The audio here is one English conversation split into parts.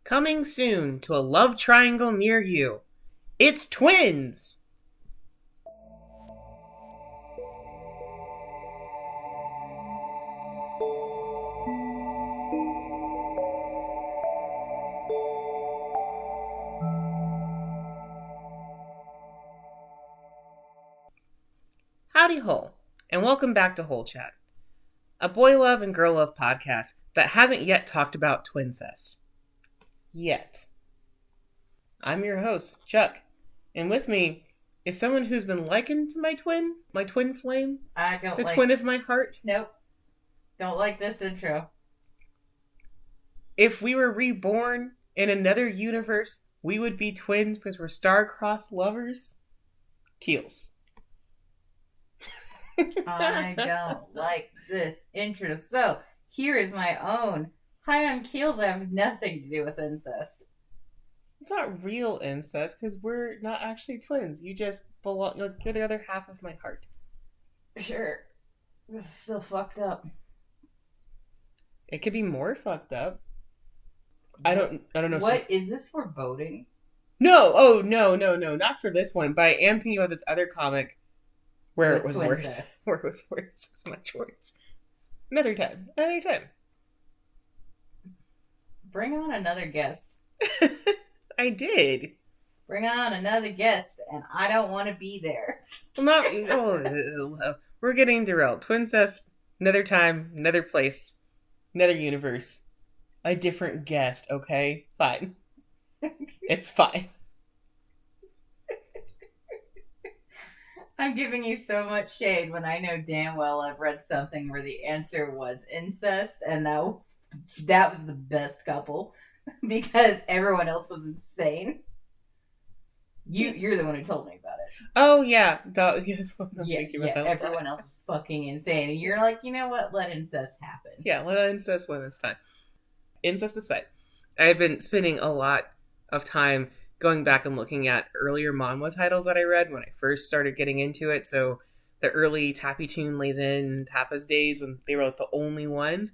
Coming soon to a love triangle near you. It's twins! Howdy ho, and welcome back to Whole Chat, a boy love and girl love podcast that hasn't yet talked about twincest. Yet. I'm your host, Chuck, and with me is someone who's been likened to my twin flame, I don't the twin of my heart. Nope. Don't like this intro. If we were reborn in another universe, we would be twins because we're star-crossed lovers. Keelz. I don't like this intro. So, here is my own. Hi, I'm Keelz. I have nothing to do with incest. It's not real incest because we're not actually twins. You just belong. You're the other half of my heart. Sure. This is still fucked up. It could be more fucked up. I don't know. What is this foreboding? No. Oh, no. Not for this one. But I am thinking about this other comic where it was worse. Where it was worse. It was much worse. Another time. Bring on another guest. I did. Bring on another guest, and I don't want to be there. Well, not. We're getting derailed. Twincest. Another time. Another place. Another universe. A different guest. Okay, fine. It's fine. I'm giving you so much shade when I know damn well I've read something where the answer was incest, and that was the best couple because everyone else was insane. You're the one who told me about it. Oh yeah, everyone else is fucking insane, and you're like, you know what? Let incest happen. Yeah, let incest win this time. Incest aside, I've been spending a lot of time going back and looking at earlier manhwa titles that I read when I first started getting into it. So the early Tappy Toon Lays In Tapas days when they were like the only ones.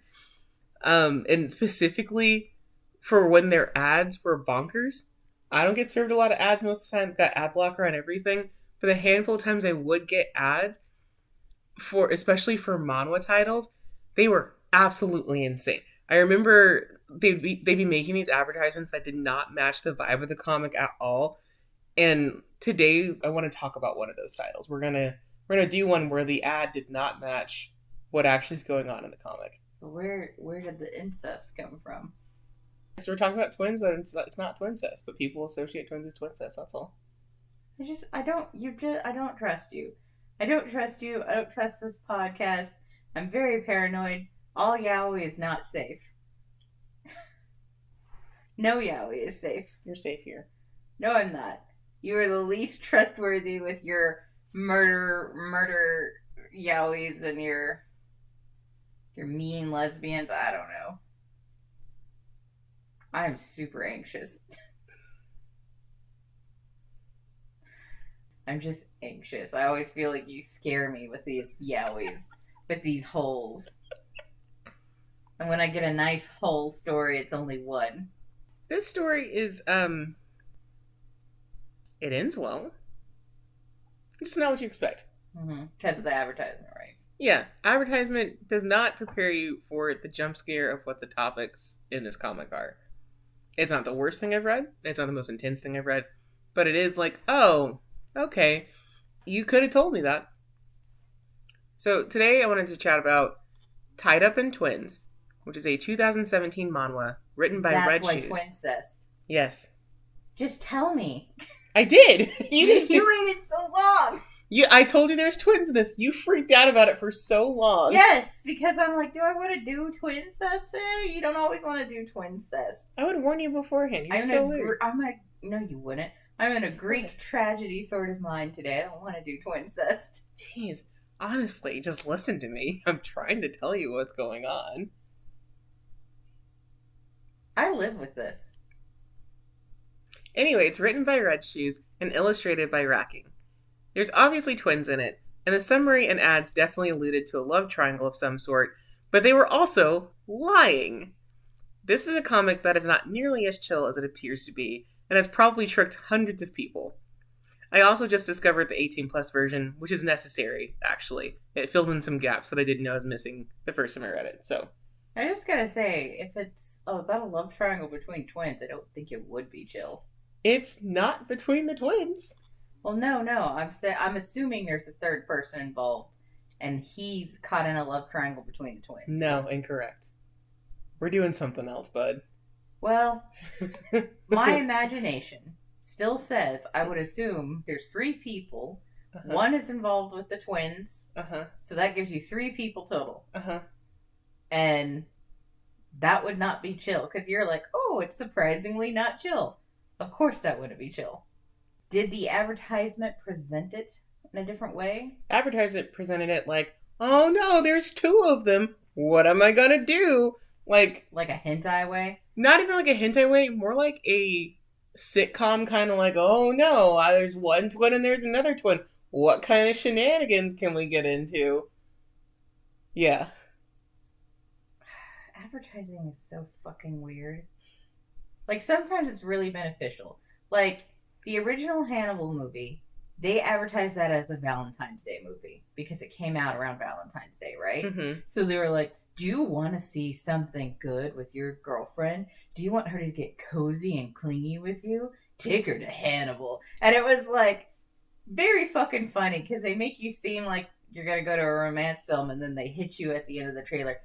And specifically for when their ads were bonkers. I don't get served a lot of ads most of the time. I've got ad blocker on everything. But the handful of times I would get ads, especially for manhwa titles, they were absolutely insane. I remember they'd be making these advertisements that did not match the vibe of the comic at all. And today I want to talk about one of those titles. We're gonna do one where the ad did not match what actually is going on in the comic. Where did the incest come from? So we're talking about twins, but it's not twincest. But people associate twins as twincest. That's all. I don't trust you. I don't trust you. I don't trust this podcast. I'm very paranoid. All yaoi is not safe. No yaoi is safe. You're safe here. No, I'm not. You are the least trustworthy with your murder yaois and your mean lesbians. I don't know. I'm super anxious. I'm just anxious. I always feel like you scare me with these yaois, with these holes. And when I get a nice whole story, it's only one. This story is, it ends well. It's not what you expect. Because of the advertisement, right? Yeah. Advertisement does not prepare you for the jump scare of what the topics in this comic are. It's not the worst thing I've read. It's not the most intense thing I've read. But it is like, oh, okay. You could have told me that. So today I wanted to chat about Tied Up in Twins, which is a 2017 manhwa written by Red Shoes. That's why twincest. Yes. Just tell me. I did. You waited so long. I told you there's twins in this. You freaked out about it for so long. Yes, because I'm like, do I want to do twincest there? You don't always want to do twincest. I would warn you beforehand. You're so weird. No, you wouldn't. I'm in a Greek tragedy sort of mind today. I don't want to do twincest. Jeez. Honestly, just listen to me. I'm trying to tell you what's going on. I live with this. Anyway, it's written by Red Shoes and illustrated by Racking. There's obviously twins in it, and the summary and ads definitely alluded to a love triangle of some sort, but they were also lying. This is a comic that is not nearly as chill as it appears to be, and has probably tricked hundreds of people. I also just discovered the 18 plus version, which is necessary, actually. It filled in some gaps that I didn't know I was missing the first time I read it, so. I just gotta say, if it's about a love triangle between twins, I don't think it would be chill. It's not between the twins. Well, no. I'm assuming there's a third person involved, and he's caught in a love triangle between the twins. No, incorrect. We're doing something else, bud. Well, my imagination still says I would assume there's 3 people. Uh-huh. One is involved with the twins. Uh-huh. So that gives you 3 people total. Uh-huh. And that would not be chill, because you're like, oh, it's surprisingly not chill. Of course that wouldn't be chill. Did the advertisement present it in a different way? Advertisement presented it like, oh no, there's 2 of them. What am I gonna do? Like a hentai way? Not even like a hentai way, more like a sitcom kind of like, oh no, there's one twin and there's another twin. What kind of shenanigans can we get into? Yeah. Advertising is so fucking weird. Like, sometimes it's really beneficial. Like, the original Hannibal movie, they advertised that as a Valentine's Day movie because it came out around Valentine's Day, right? Mm-hmm. So they were like, do you want to see something good with your girlfriend? Do you want her to get cozy and clingy with you? Take her to Hannibal. And it was like very fucking funny because they make you seem like you're going to go to a romance film and then they hit you at the end of the trailer.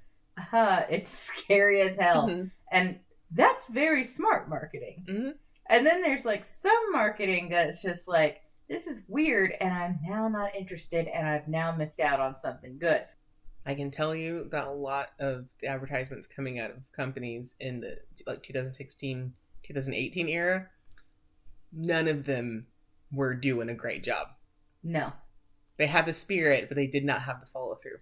It's scary as hell. Mm-hmm. And that's very smart marketing. Mm-hmm. And then there's like some marketing that's just like, this is weird and I'm now not interested and I've now missed out on something good. I can tell you that a lot of the advertisements coming out of companies in the 2016, 2018 era, none of them were doing a great job. No. They had the spirit, but they did not have the follow through.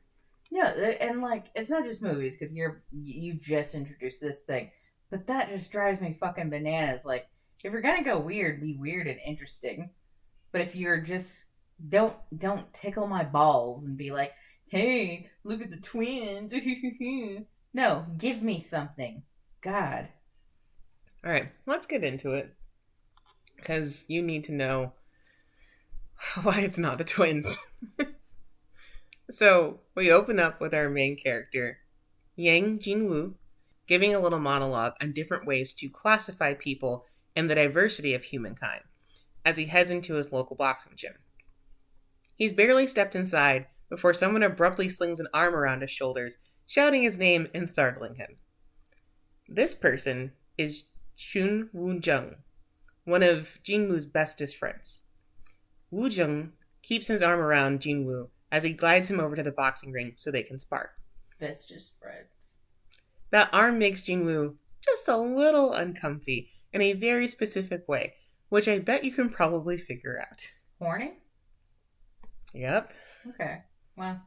No, and like, it's not just movies, because you just introduced this thing, but that just drives me fucking bananas. Like, if you're gonna go weird, be weird and interesting. But if you're just, don't tickle my balls and be like, hey, look at the twins. No, give me something. God. All right, let's get into it. Because you need to know why it's not the twins. So, we open up with our main character, Yang Jinwoo, giving a little monologue on different ways to classify people and the diversity of humankind, as he heads into his local boxing gym. He's barely stepped inside before someone abruptly slings an arm around his shoulders, shouting his name and startling him. This person is TWO Woojungs, one of Jinwoo's bestest friends. Woojung keeps his arm around Jinwoo as he glides him over to the boxing ring so they can spar. Bestest friends. That arm makes Jinwoo just a little uncomfy in a very specific way, which I bet you can probably figure out. Horny? Yep. Okay. Well.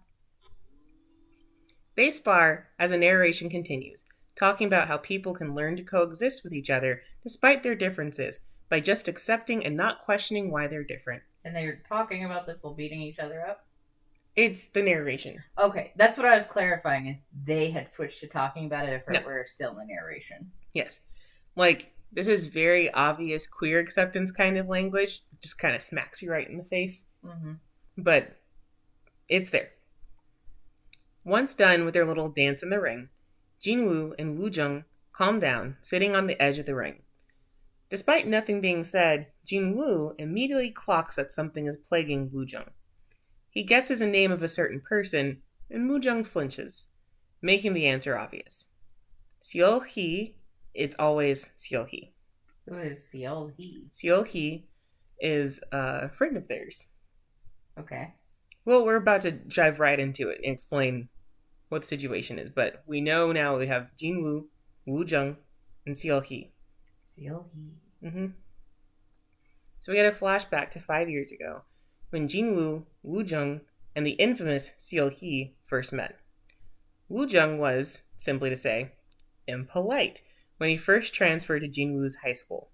They spar as the narration continues, talking about how people can learn to coexist with each other despite their differences by just accepting and not questioning why they're different. And they're talking about this while beating each other up? It's the narration. Okay, that's what I was clarifying. If they had switched to talking about it, if it were still in the narration. Yes. Like, this is very obvious queer acceptance kind of language. It just kind of smacks you right in the face. Mm-hmm. But it's there. Once done with their little dance in the ring, Jinwoo and Woojung calm down, sitting on the edge of the ring. Despite nothing being said, Jinwoo immediately clocks that something is plaguing Woojung. He guesses a name of a certain person, and Woojung flinches, making the answer obvious. Seohee, it's always Seohee. Who is Seohee? Seohee is a friend of theirs. Okay. Well, we're about to dive right into it and explain what the situation is, but we know now we have Jinwoo, Woojung, and Seohee. Seohee. Mm-hmm. So we get a flashback to 5 years ago, when Jinwoo, Woojung, and the infamous Seohee first met. Woojung was, simply to say, impolite when he first transferred to Jinwoo's high school.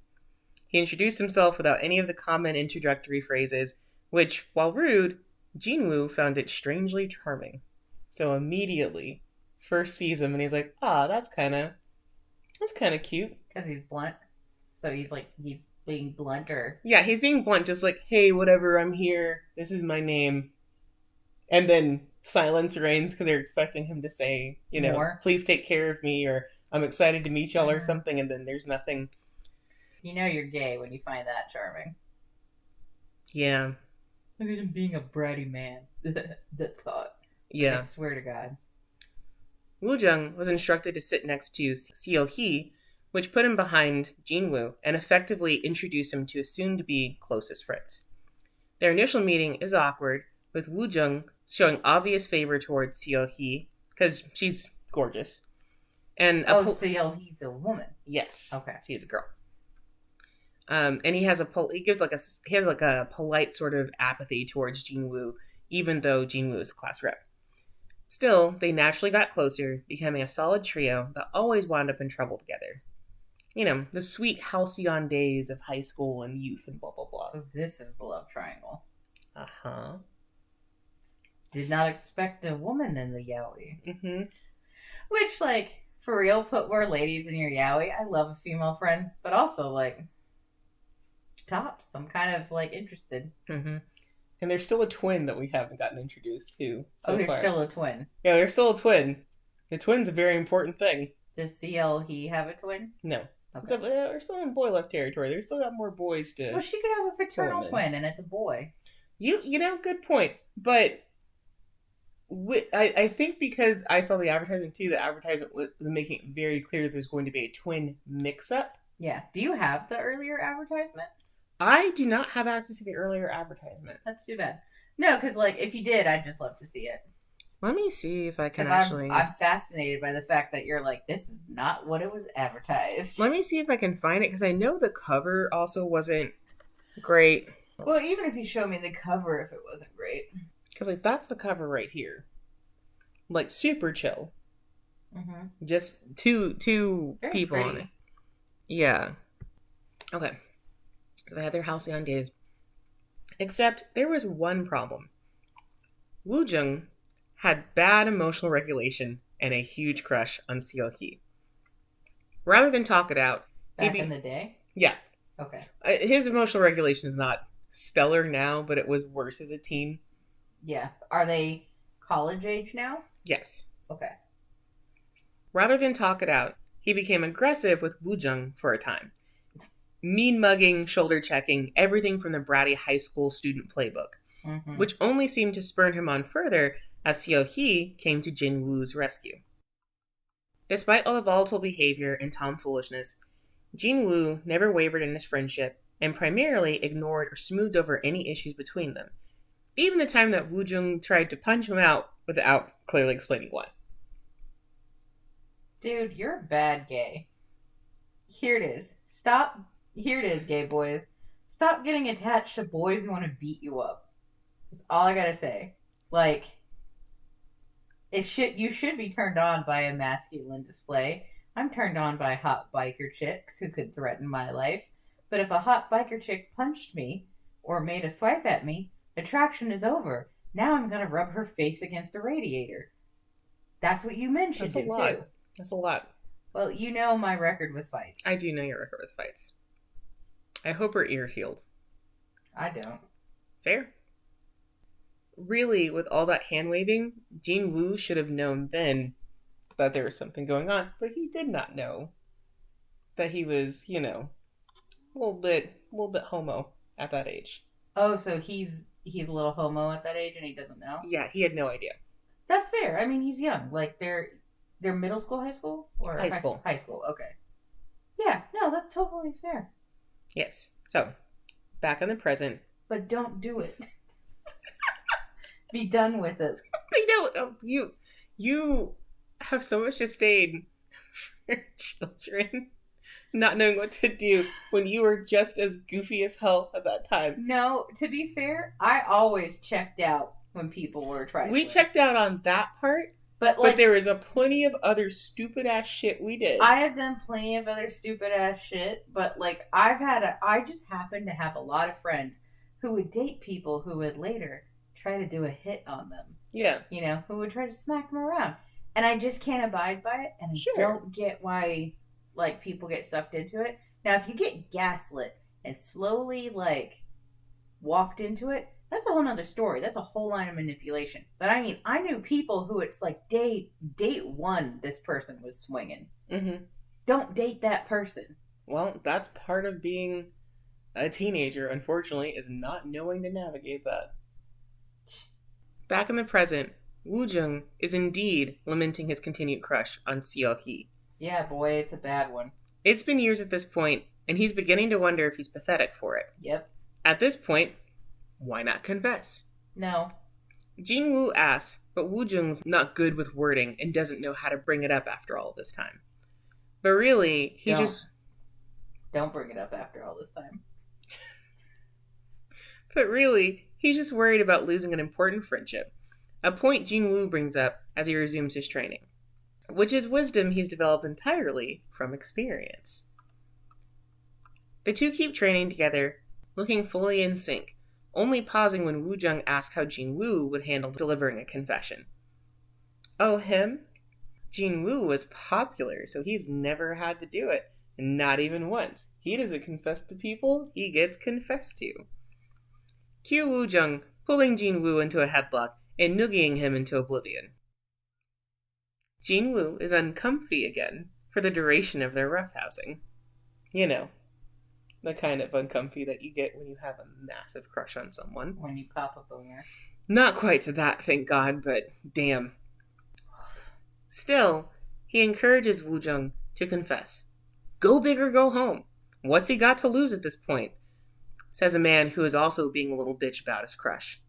He introduced himself without any of the common introductory phrases, which, while rude, Jinwoo found it strangely charming. So immediately, first sees him and he's like, that's kind of That's kind of cute. Because he's blunt. So he's being blunt or... Yeah, he's being blunt, just like, hey, whatever, I'm here. This is my name. And then silence reigns because they're expecting him to say, More. Please take care of me, or I'm excited to meet y'all, or something, and then there's nothing. You know you're gay when you find that charming. Yeah. Look at him being a bratty man. That's hot. Yeah. I swear to God. Woojung was instructed to sit next to Seohee, which put him behind Jinwoo and effectively introduced him to his soon-to-be closest friends. Their initial meeting is awkward, with Woojung showing obvious favor towards Seohee, because she's gorgeous. And Seohee's a woman. Yes. Okay. She's a girl. And he has a polite sort of apathy towards Jinwoo, even though Jinwoo is a class rep. Still, they naturally got closer, becoming a solid trio that always wound up in trouble together. The sweet halcyon days of high school and youth and blah, blah, blah. So this is the love triangle. Uh-huh. Did not expect a woman in the yaoi. Mm-hmm. Which, for real, put more ladies in your yaoi. I love a female friend, but also, tops. I'm kind of, interested. Mm-hmm. And there's still a twin that we haven't gotten introduced to so there's far. Still a twin. Yeah, there's still a twin. The twin's a very important thing. Does Seohee have a twin? No. Okay. We're still in boy love territory. There's still got more boys to... Well, she could have a fraternal twin, and it's a boy. Good point. But I think because I saw the advertisement too, the advertisement was making it very clear there's going to be a twin mix-up. Yeah. Do you have the earlier advertisement? I do not have access to the earlier advertisement. That's too bad. No, because if you did, I'd just love to see it. Let me see if I can actually... I'm fascinated by the fact that you're this is not what it was advertised. Let me see if I can find it, because I know the cover also wasn't great. Well, even if you show me the cover, if it wasn't great. Because, that's the cover right here. Super chill. Mm-hmm. Just two Very people pretty. on it. Yeah. Okay. So they had their halcyon days. Except there was one problem. Woojung had bad emotional regulation and a huge crush on Seohee. Rather than talk it out... Back in the day? Yeah. Okay. His emotional regulation is not stellar now, but it was worse as a teen. Yeah. Are they college age now? Yes. Okay. Rather than talk it out, he became aggressive with Woojung for a time. Mean mugging, shoulder checking, everything from the bratty high school student playbook, which only seemed to spur him on further as Seohee came to Jinwoo's rescue. Despite all the volatile behavior and tomfoolishness, Jinwoo never wavered in his friendship and primarily ignored or smoothed over any issues between them, even the time that Woojung tried to punch him out without clearly explaining why. Dude, you're a bad gay. Here it is. Here it is, gay boys. Stop getting attached to boys who want to beat you up. That's all I gotta say. You should be turned on by a masculine display. I'm turned on by hot biker chicks who could threaten my life. But if a hot biker chick punched me or made a swipe at me, attraction is over. Now I'm gonna rub her face against a radiator. That's what you mentioned. That's a lot. Too. That's a lot. Well, you know my record with fights. I do know your record with fights. I hope her ear healed. I don't. Fair. Really, with all that hand-waving, Jinwoo should have known then that there was something going on, but he did not know that he was, a little bit homo at that age. Oh, so he's a little homo at that age and he doesn't know? Yeah, he had no idea. That's fair. I mean, he's young. They're middle school, high school? Or high school. High school, okay. Yeah, no, that's totally fair. Yes. So, back in the present. But don't do it. Be done with it. I know. You have so much disdain for children not knowing what to do when you were just as goofy as hell at that time. No, to be fair, I always checked out when people were trifling. We checked out on that part. But there was a plenty of other stupid ass shit we did. I have done plenty of other stupid ass shit, but I just happened to have a lot of friends who would date people who would later try to do a hit on them. Yeah. Who would try to smack them around. And I just can't abide by it, and I don't get why like people get sucked into it. Now, if you get gaslit and slowly like walked into it, that's a whole nother story. That's a whole line of manipulation. But I mean, I knew people who it's like date one, this person was swinging. Mm-hmm. Don't date that person. Well, that's part of being a teenager, unfortunately, is not knowing to navigate that. Back in the present, Woojung is indeed lamenting his continued crush on Seohee. Yeah, boy, it's a bad one. It's been years at this point, and he's beginning to wonder if he's pathetic for it. Yep. At this point, why not confess? No. Jinwoo asks, but Woojung's not good with wording and doesn't know how to bring it up after all this time. But really, he just... Don't bring it up after all this time. But really, he's just worried about losing an important friendship. A point Jinwoo brings up as he resumes his training, which is wisdom he's developed entirely from experience. The two keep training together, looking fully in sync, only pausing when Woojung asks how Jinwoo would handle delivering a confession. Oh, him? Jinwoo was popular, so he's never had to do it, and not even once. He doesn't confess to people, he gets confessed to. Cue Woojung pulling Jinwoo into a headlock and noogieing him into oblivion. Jinwoo is uncomfy again for the duration of their roughhousing. You know, the kind of uncomfy that you get when you have a massive crush on someone. When you pop a boner. Not quite to that, thank God, but damn. Still, he encourages Woojung to confess. Go big or go home. What's he got to lose at this point? Says a man who is also being a little bitch about his crush.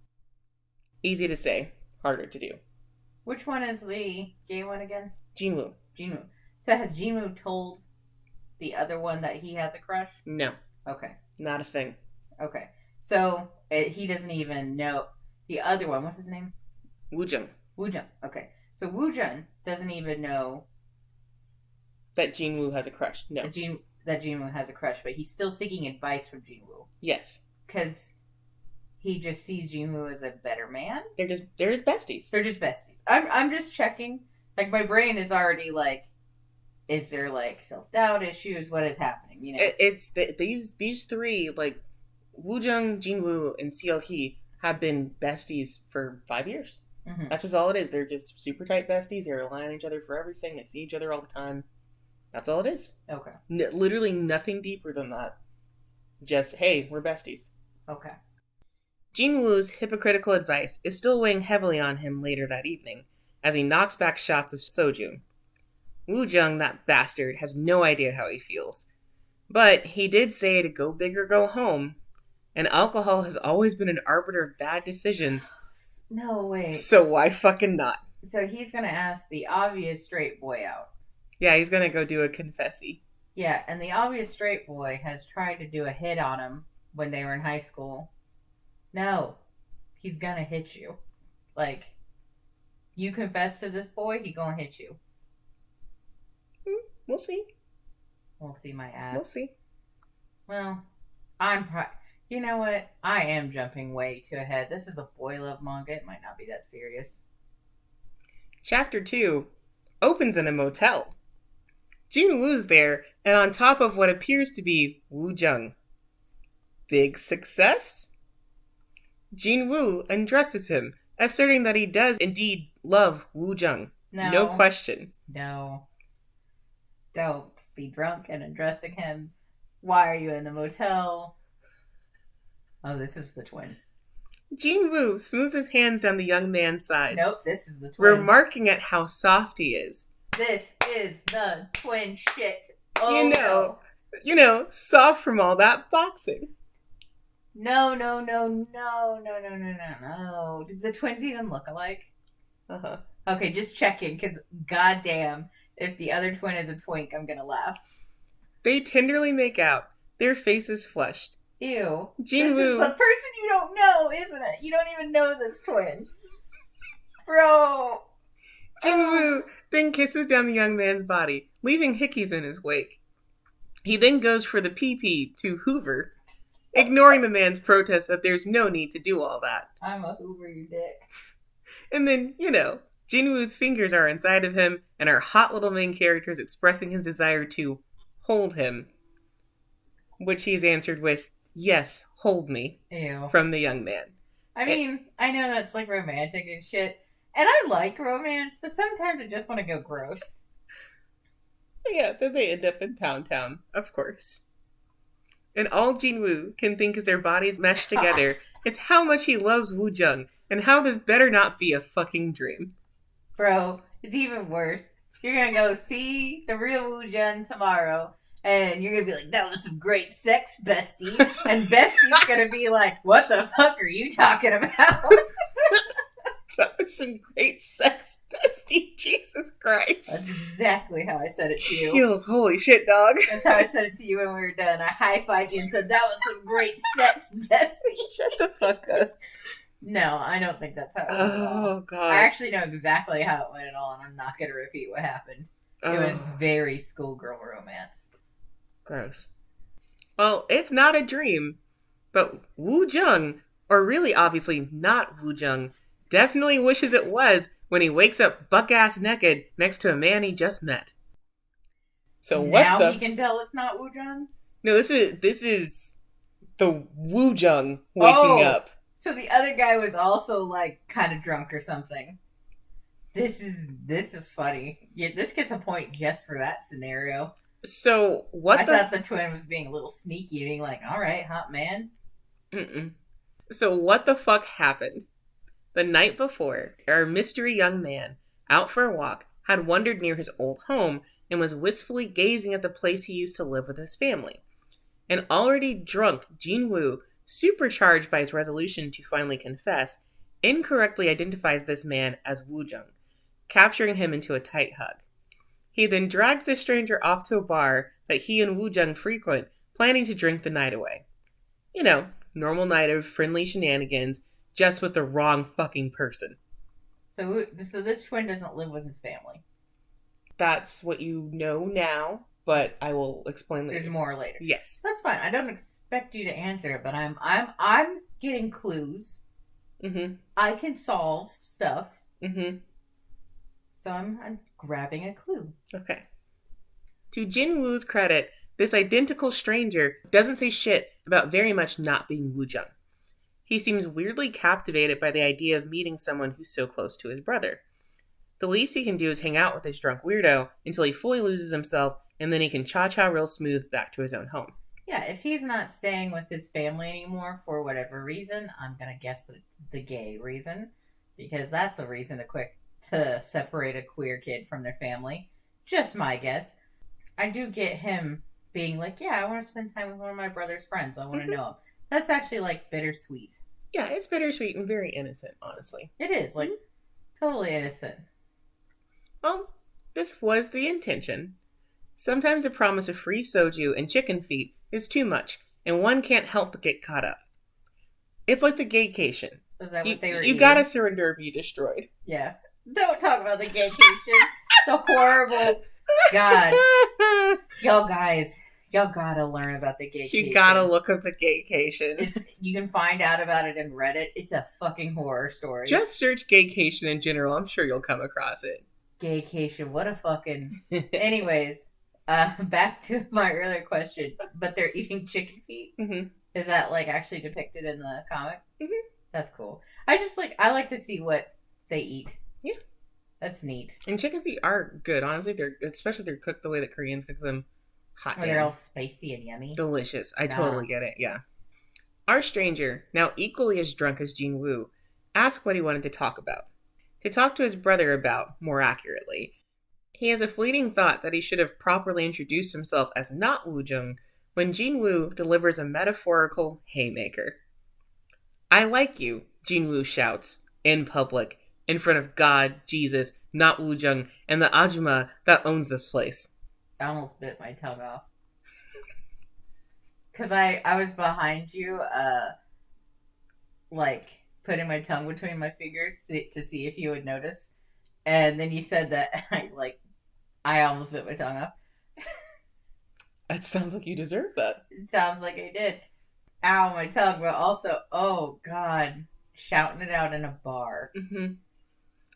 Easy to say, harder to do. Which one is the gay one again? Jinwoo. Jinwoo. So has Jinwoo told the other one that he has a crush? No. Okay. Not a thing. Okay. So he doesn't even know the other one. What's his name? Woojung. Woojung. Okay. So Woojung doesn't even know that Jinwoo has a crush. No. That Jinwoo has a crush, but he's still seeking advice from Jinwoo. Yes. Because he just sees Jinwoo as a better man. They're just besties. They're just besties. I'm just checking. Like, my brain is already like, is there like self-doubt issues? What is happening? You know, it's these three, like Woojung, Jinwoo, and Seohee, have been besties for 5 years. Mm-hmm. That's just all it is. They're just super tight besties. They rely on each other for everything. They see each other all the time. That's all it is. Okay. Literally nothing deeper than that. Just, hey, we're besties. Okay. Jinwoo's hypocritical advice is still weighing heavily on him later that evening, as he knocks back shots of soju. Woojung, that bastard, has no idea how he feels. But he did say to go big or go home, and alcohol has always been an arbiter of bad decisions. No, wait. So why fucking not? So he's gonna ask the obvious straight boy out. Yeah, he's gonna go do a confessy. Yeah, and the obvious straight boy has tried to do a hit on him when they were in high school. No, he's gonna hit you. Like, you confess to this boy, he gonna hit you. We'll see. We'll see my ass. We'll see. Well, you know what? I am jumping way too ahead. This is a boy love manga. It might not be that serious. Chapter 2 opens in a motel. Jinwoo's there, and on top of what appears to be Woojung. Big success? Jinwoo undresses him, asserting that he does indeed love Woojung. No question. No. Don't be drunk and undressing him. Why are you in the motel? Oh, this is the twin. Jinwoo smooths his hands down the young man's sides. Nope, this is the twin. Remarking at how soft he is. This is the twin shit. Oh, you know, soft from all that boxing. No. Did the twins even look alike? Uh-huh. Okay, just checking, because goddamn, if the other twin is a twink, I'm gonna laugh. They tenderly make out, their faces flushed. Ew. Jinwoo. This is the person you don't know, isn't it? You don't even know this twin. Bro. Jinwoo then kisses down the young man's body, leaving hickeys in his wake. He then goes for the pee-pee to Hoover, ignoring the man's protest that there's no need to do all that. I'm a Hoover, you dick. And then, Jinwoo's fingers are inside of him, and our hot little main character is expressing his desire to hold him, which he's answered with, yes, hold me, Ew. from the young man. I mean, I know that's like romantic and shit. And I like romance, but sometimes I just want to go gross. Yeah, then they end up in Town Town, of course. And all Jinwoo can think as their bodies mesh together is how much he loves Woojung, and how this better not be a fucking dream. Bro, it's even worse. You're gonna go see the real Woojung tomorrow, and you're gonna be like, that was some great sex, bestie. And bestie's gonna be like, what the fuck are you talking about? That was some great sex, bestie. Jesus Christ. That's exactly how I said it to you. Keelz, holy shit, dog. That's how I said it to you when we were done. I high-fived you and said, that was some great sex, bestie. Shut the fuck up. No, I don't think that's how it went at all. Oh, God. I actually know exactly how it went at all, and I'm not going to repeat what happened. It was very schoolgirl romance. Gross. Well, it's not a dream, but Woojung, or really obviously not Woojung, definitely wishes it was when he wakes up buck-ass naked next to a man he just met. So what now he can tell it's not Woojung? No, this is the Woojung waking up. So the other guy was also like kind of drunk or something. This is funny. Yeah, this gets a point just for that scenario. So I thought the twin was being a little sneaky, being like, "All right, hot man." So what the fuck happened? The night before, our mystery young man, out for a walk, had wandered near his old home and was wistfully gazing at the place he used to live with his family. An already drunk Jinwoo, supercharged by his resolution to finally confess, incorrectly identifies this man as Woojung, capturing him into a tight hug. He then drags the stranger off to a bar that he and Woojung frequent, planning to drink the night away. You know, normal night of friendly shenanigans, just with the wrong fucking person. So this twin doesn't live with his family. That's what you know now, but I will explain later. There's more later. Yes, that's fine. I don't expect you to answer it, but I'm getting clues. Mm-hmm. I can solve stuff. Mm-hmm. So I'm grabbing a clue. Okay. To Jinwoo's credit, this identical stranger doesn't say shit about very much not being Woojung. He seems weirdly captivated by the idea of meeting someone who's so close to his brother. The least he can do is hang out with this drunk weirdo until he fully loses himself, and then he can cha-cha real smooth back to his own home. Yeah, if he's not staying with his family anymore for whatever reason, I'm going to guess the gay reason, because that's a reason to separate a queer kid from their family. Just my guess. I do get him being like, yeah, I want to spend time with one of my brother's friends. I want to know him. That's actually, like, bittersweet. Yeah, it's bittersweet and very innocent, honestly. It is, like, totally innocent. Well, this was the intention. Sometimes the promise of free soju and chicken feet is too much, and one can't help but get caught up. It's like the gaycation. Is that what they were You eating? gotta surrender or be destroyed. Yeah. Don't talk about the gaycation. The horrible... God. Y'all guys... Y'all gotta learn about the gaycation. You gotta look up the gaycation. You can find out about it in Reddit. It's a fucking horror story. Just search gaycation in general. I'm sure you'll come across it. Gaycation. What a fucking... Anyways, back to my earlier question. But they're eating chicken feet? Mm-hmm. Is that, like, actually depicted in the comic? Mm-hmm. That's cool. I like to see what they eat. Yeah. That's neat. And chicken feet are good, honestly. Especially if they're cooked the way that Koreans cook them. Hot damn. They're all spicy and yummy. Delicious. I totally get it, yeah. Our stranger, now equally as drunk as Jinwoo, asked what he wanted to talk about. To talk to his brother about, more accurately. He has a fleeting thought that he should have properly introduced himself as not Woojung when Jinwoo delivers a metaphorical haymaker. I like you, Jinwoo shouts, in public, in front of God, Jesus, not Woojung, and the Ajumma that owns this place. I almost bit my tongue off. Because I was behind you, like, putting my tongue between my fingers to see if you would notice. And then you said that, I almost bit my tongue off. That sounds like you deserve that. It sounds like I did. Ow, my tongue. But also, oh, God, shouting it out in a bar. Mm-hmm.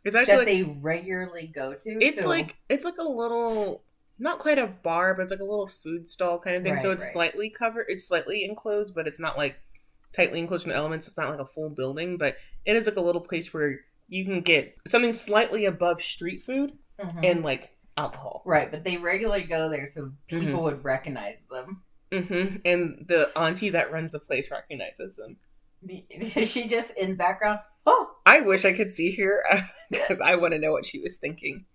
It's actually that they regularly go to. It's like a little not quite a bar, but it's like a little food stall kind of thing. So Right, it's right. slightly covered. It's slightly enclosed, but it's not like tightly enclosed from the elements. It's not like a full building, but it is like a little place where you can get something slightly above street food and like alcohol. Right, but they regularly go there so people would recognize them. And the auntie that runs the place recognizes them. Is she just in the background? Oh! I wish I could see her because I want to know what she was thinking.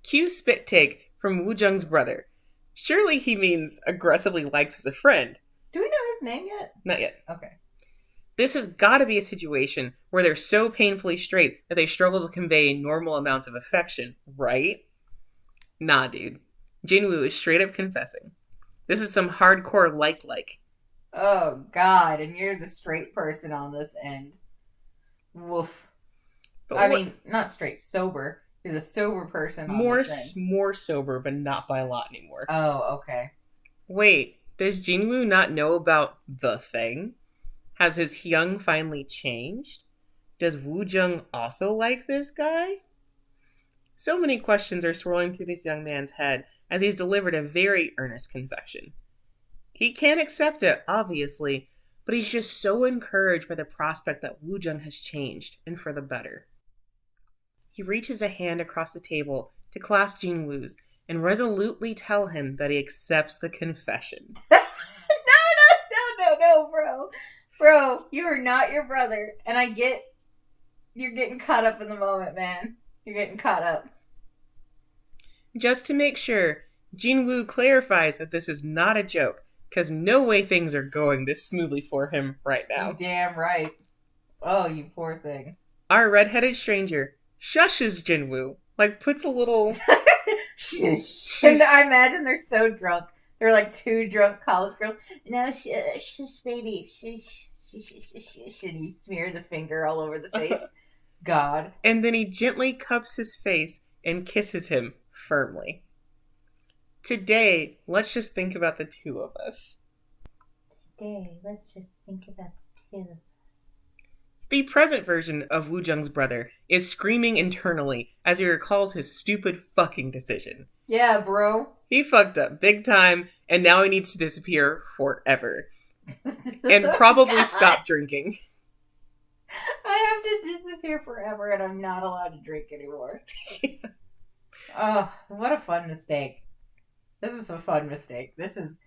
Cue spit take from Woojung's brother. Surely he means aggressively likes as a friend. Do we know his name yet? Not yet. Okay. This has got to be a situation where they're so painfully straight that they struggle to convey normal amounts of affection, right? Nah, dude. Jinwoo is straight up confessing. This is some hardcore like. Oh, God. And you're the straight person on this end. Woof. But I mean, not straight, sober. You're the sober person on this end. More sober, but not by a lot anymore. Oh, okay. Wait, does Jinwoo not know about the thing? Has his hyung finally changed? Does Woojung also like this guy? So many questions are swirling through this young man's head as he's delivered a very earnest confession. He can't accept it, obviously, but he's just so encouraged by the prospect that Woojung has changed, and for the better. He reaches a hand across the table to clasp Jinwoo's and resolutely tell him that he accepts the confession. No, bro. Bro, you are not your brother. And I get you're getting caught up in the moment, man. You're getting caught up. Just to make sure, Jinwoo clarifies that this is not a joke, because no way things are going this smoothly for him right now. You damn right. Oh, you poor thing. Our redheaded stranger shushes Jinwoo, like puts a little... And I imagine they're so drunk. They're like two drunk college girls. No, shush, baby. Shush. And you smear the finger all over the face. God. And then he gently cups his face and kisses him firmly. Today, let's just think about the two of us. Today, let's just think about the two of us. The present version of Woojung's brother is screaming internally as he recalls his stupid fucking decision. Yeah, bro. He fucked up big time, and now he needs to disappear forever. And probably stop drinking. I have to disappear forever, and I'm not allowed to drink anymore. Oh, what a fun mistake. This is a fun mistake. This is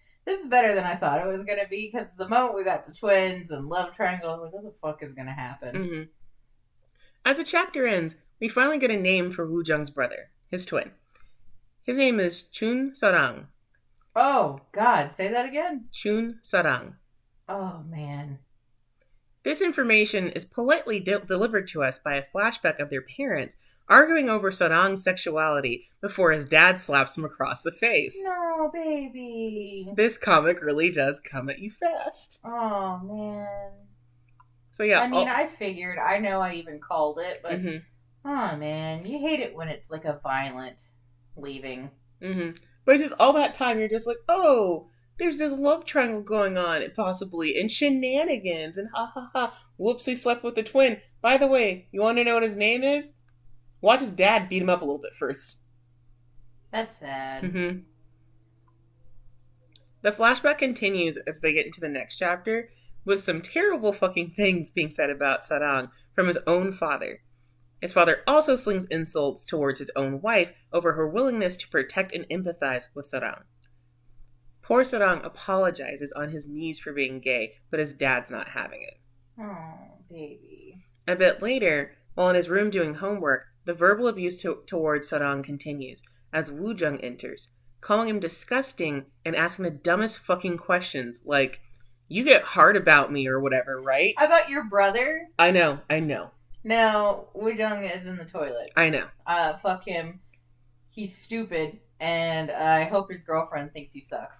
better than I thought it was going to be, because the moment we got the twins and love triangle, I was like, what the fuck is going to happen? As the chapter ends, we finally get a name for Woojung's brother, his twin. His name is Chun Sarang. Oh, God. Say that again? Chun Sarang. Oh, man. This information is politely delivered to us by a flashback of their parents arguing over Sarang's sexuality before his dad slaps him across the face. No, baby. This comic really does come at you fast. Oh, man. So yeah. I mean, I figured. I know I even called it, but oh, man. You hate it when it's like a violent leaving. But it's just all that time you're just like, oh, there's this love triangle going on, possibly, and shenanigans, and ha ha ha, whoops, he slept with the twin. By the way, you want to know what his name is? Watch his dad beat him up a little bit first. That's sad. The flashback continues as they get into the next chapter, with some terrible fucking things being said about Sarang from his own father. His father also slings insults towards his own wife over her willingness to protect and empathize with Sarang. Poor Sarang apologizes on his knees for being gay, but his dad's not having it. Oh, baby. A bit later, while in his room doing homework, the verbal abuse towards Sarang continues as Woojung enters, calling him disgusting and asking the dumbest fucking questions like, you get hard about me or whatever, right? About your brother? I know. No, Woojung is in the toilet. I know. Fuck him. He's stupid, and I hope his girlfriend thinks he sucks.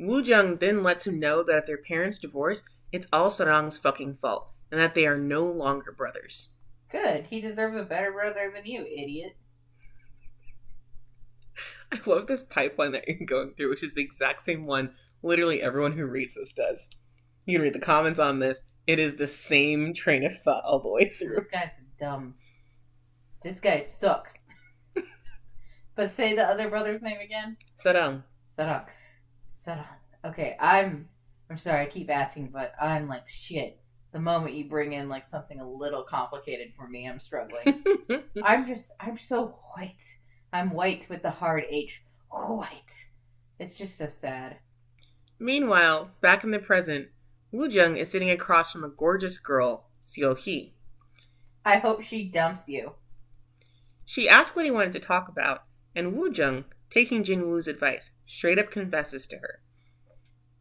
Woojung then lets him know that if their parents divorce, it's all Sarang's fucking fault, and that they are no longer brothers. Good. He deserves a better brother than you, idiot. I love this pipeline that you're going through, which is the exact same one literally everyone who reads this does. You can read the comments on this. It is the same train of thought all the way through. This guy's dumb. This guy sucks. But say the other brother's name again. Sarang. Sarang. Sarang. Okay, I'm sorry, I keep asking, but I'm like, shit. The moment you bring in like something a little complicated for me, I'm struggling. I'm so white. I'm white with the hard H. White. It's just so sad. Meanwhile, back in the present, Woojung is sitting across from a gorgeous girl, Seohee. I hope she dumps you. She asked what he wanted to talk about, and Woojung, taking Jinwoo's advice, straight up confesses to her.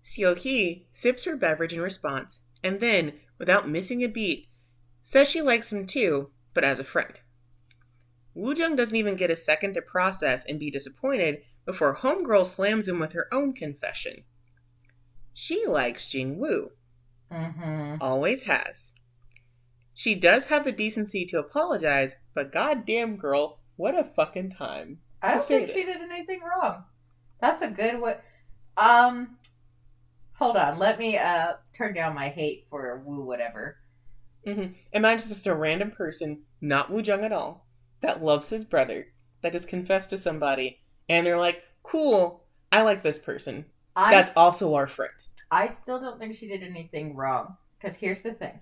Seohee sips her beverage in response, and then, without missing a beat, says she likes him too, but as a friend. Woojung doesn't even get a second to process and be disappointed before Homegirl slams him with her own confession. She likes Jinwoo. Mm-hmm. Always has. She does have the decency to apologize, but goddamn girl, what a fucking time. I don't think she did anything wrong. That's a good one. Hold on. Let me turn down my hate for Woo whatever. Mm-hmm. Imagine just a random person, not Woojung at all, that loves his brother, that just confessed to somebody, and they're like, cool, I like this person. That's also our friend. I still don't think she did anything wrong. Because here's the thing.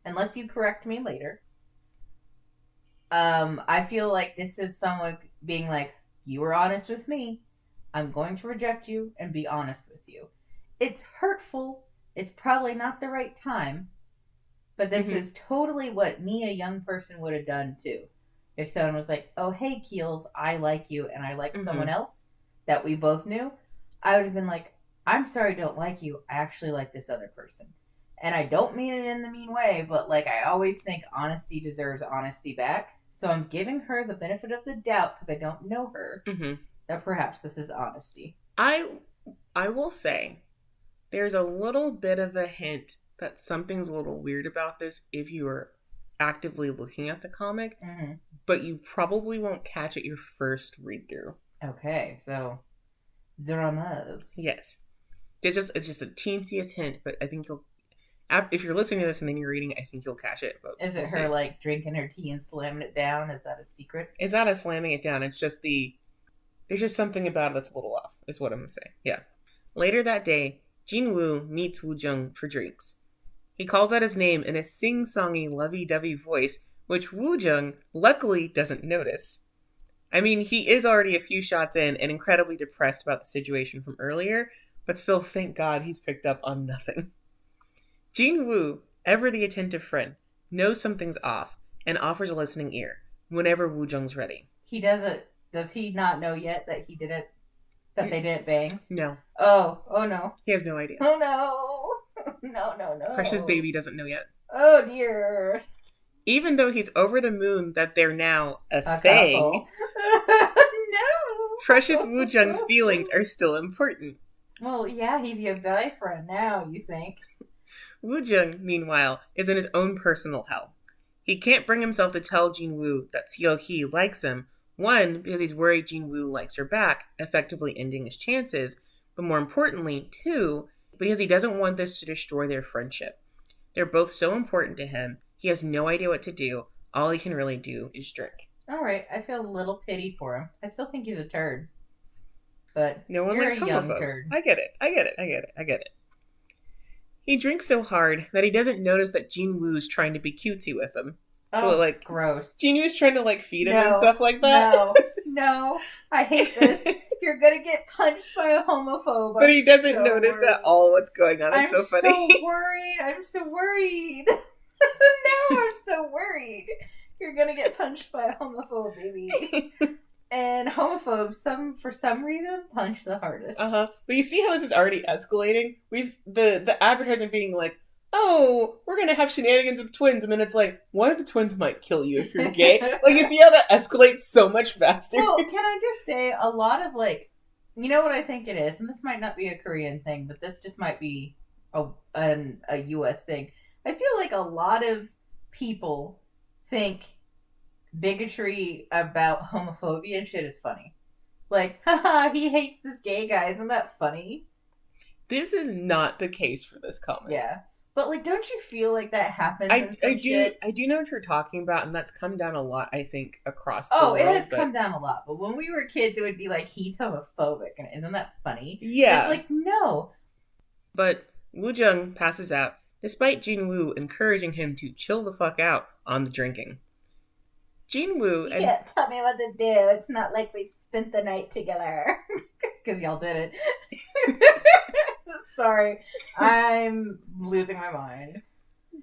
Unless you correct me later, I feel like this is someone being like, you were honest with me. I'm going to reject you and be honest with you. It's hurtful. It's probably not the right time. But this is totally what me, a young person, would have done too. If someone was like, oh, hey, Keelz, I like you and I like someone else that we both knew, I would have been like, I'm sorry I don't like you. I actually like this other person. And I don't mean it in the mean way, but like I always think honesty deserves honesty back. So I'm giving her the benefit of the doubt because I don't know her, that perhaps this is honesty. I will say there's a little bit of a hint that something's a little weird about this if you are actively looking at the comic, but you probably won't catch it your first read through. Okay, so dramas. Yes. It's just the teensiest hint, but I think you'll, if you're listening to this and then you're reading it, I think you'll catch it. But is it her like drinking her tea and slamming it down? Is that a secret? It's not a slamming it down. It's just there's just something about it that's a little off, is what I'm going to say. Yeah. Later that day, Jinwoo meets Woojung for drinks. He calls out his name in a sing-songy, lovey-dovey voice, which Woojung luckily doesn't notice. I mean, he is already a few shots in and incredibly depressed about the situation from earlier, but still, thank God, he's picked up on nothing. Jinwoo, ever the attentive friend, knows something's off and offers a listening ear whenever Woojung's ready. He doesn't. Does he not know yet that he didn't? That they didn't bang? No. Oh no. He has no idea. Oh no. No. Precious baby doesn't know yet. Oh dear. Even though he's over the moon that they're now a thing, no. Precious Woojung's feelings are still important. Well, yeah, he's your boyfriend now, you think. Woojung, meanwhile, is in his own personal hell. He can't bring himself to tell Jinwoo that Seohee likes him, one, because he's worried Jinwoo likes her back, effectively ending his chances, but more importantly, two, because he doesn't want this to destroy their friendship. They're both so important to him, he has no idea what to do. All he can really do is drink. Alright, I feel a little pity for him. I still think he's a turd. But no one likes homophobes. I get it. He drinks so hard that he doesn't notice that Jinwoo's trying to be cutesy with him. So, like, gross. Jinwoo's trying to, like, feed him and stuff like that. No, I hate this. You're gonna get punched by a homophobe. But he doesn't notice at all what's going on. It's so funny. I'm so worried. No, I'm so worried. You're gonna get punched by a homophobe, baby. And homophobes, for some reason, punch the hardest. But you see how this is already escalating? The advertisement being like, oh, we're gonna have shenanigans with twins, and then it's like, one of the twins might kill you if you're gay. Like, you see how that escalates so much faster? Well, can I just say, a lot of, like, you know what I think it is? And this might not be a Korean thing, but this just might be a U.S. thing. I feel like a lot of people think bigotry about homophobia and shit is funny. Like, haha, he hates this gay guy. Isn't that funny? This is not the case for this comic. Yeah. But, like, don't you feel like that happens in some shit? I do know what you're talking about, and that's come down a lot, I think, across the Oh, world. it has come down a lot. But when we were kids, it would be like, he's homophobic. And isn't that funny? Yeah. It's like, no. But Woojung passes out, despite Jinwoo encouraging him to chill the fuck out on the drinking. Jinwoo... You can't tell me what to do. It's not like we spent the night together. Because y'all did it. Sorry. I'm losing my mind.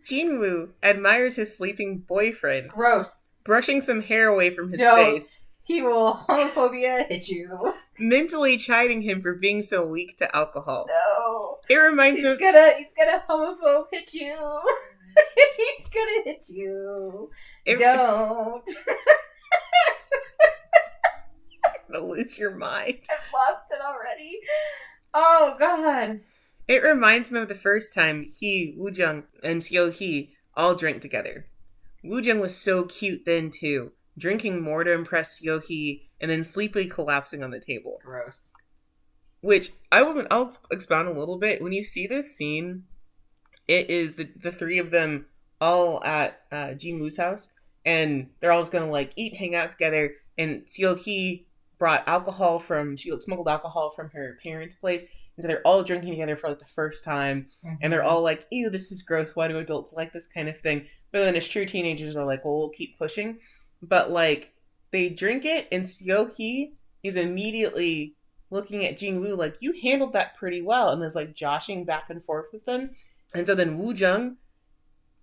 Jinwoo admires his sleeping boyfriend. Gross. Brushing some hair away from his face. He will homophobia hit you. Mentally chiding him for being so weak to alcohol. No. It reminds me of... He's gonna homophobe hit you. He's gonna hit you. Don't. You'll lose your mind. I've lost it already. Oh, God. It reminds me of the first time he, Woojung, and Seohee all drank together. Woojung was so cute then, too, drinking more to impress Seohee and then sleepily collapsing on the table. Gross. Which, I'll expound a little bit. When you see this scene, it is the three of them all at Jinwoo's house, and they're all just gonna, like, eat, hang out together, and Seohee brought she smuggled alcohol from her parents' place, and so they're all drinking together for, like, the first time, and they're all like, ew, this is gross, why do adults like this kind of thing? But then as true teenagers are like, well, we'll keep pushing. But, like, they drink it, and Seohee is immediately looking at Jinwoo like, you handled that pretty well, and is, like, joshing back and forth with them. And so then Woojung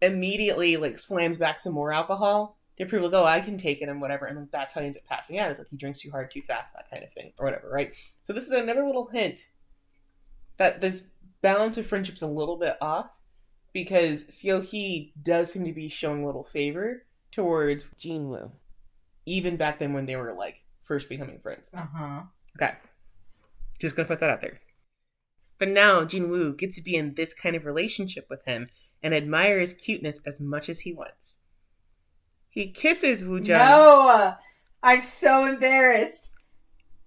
immediately, like, slams back some more alcohol to prove, like, oh, I can take it and whatever. And, like, that's how he ends up passing out. It's like he drinks too hard, too fast, that kind of thing, or whatever, right? So this is another little hint that this balance of friendship's a little bit off, because Seohee does seem to be showing a little favor towards Jinwoo, even back then when they were, like, first becoming friends. Okay. Just gonna put that out there. But now Jinwoo gets to be in this kind of relationship with him and admire his cuteness as much as he wants. He kisses Woojung. No! I'm so embarrassed.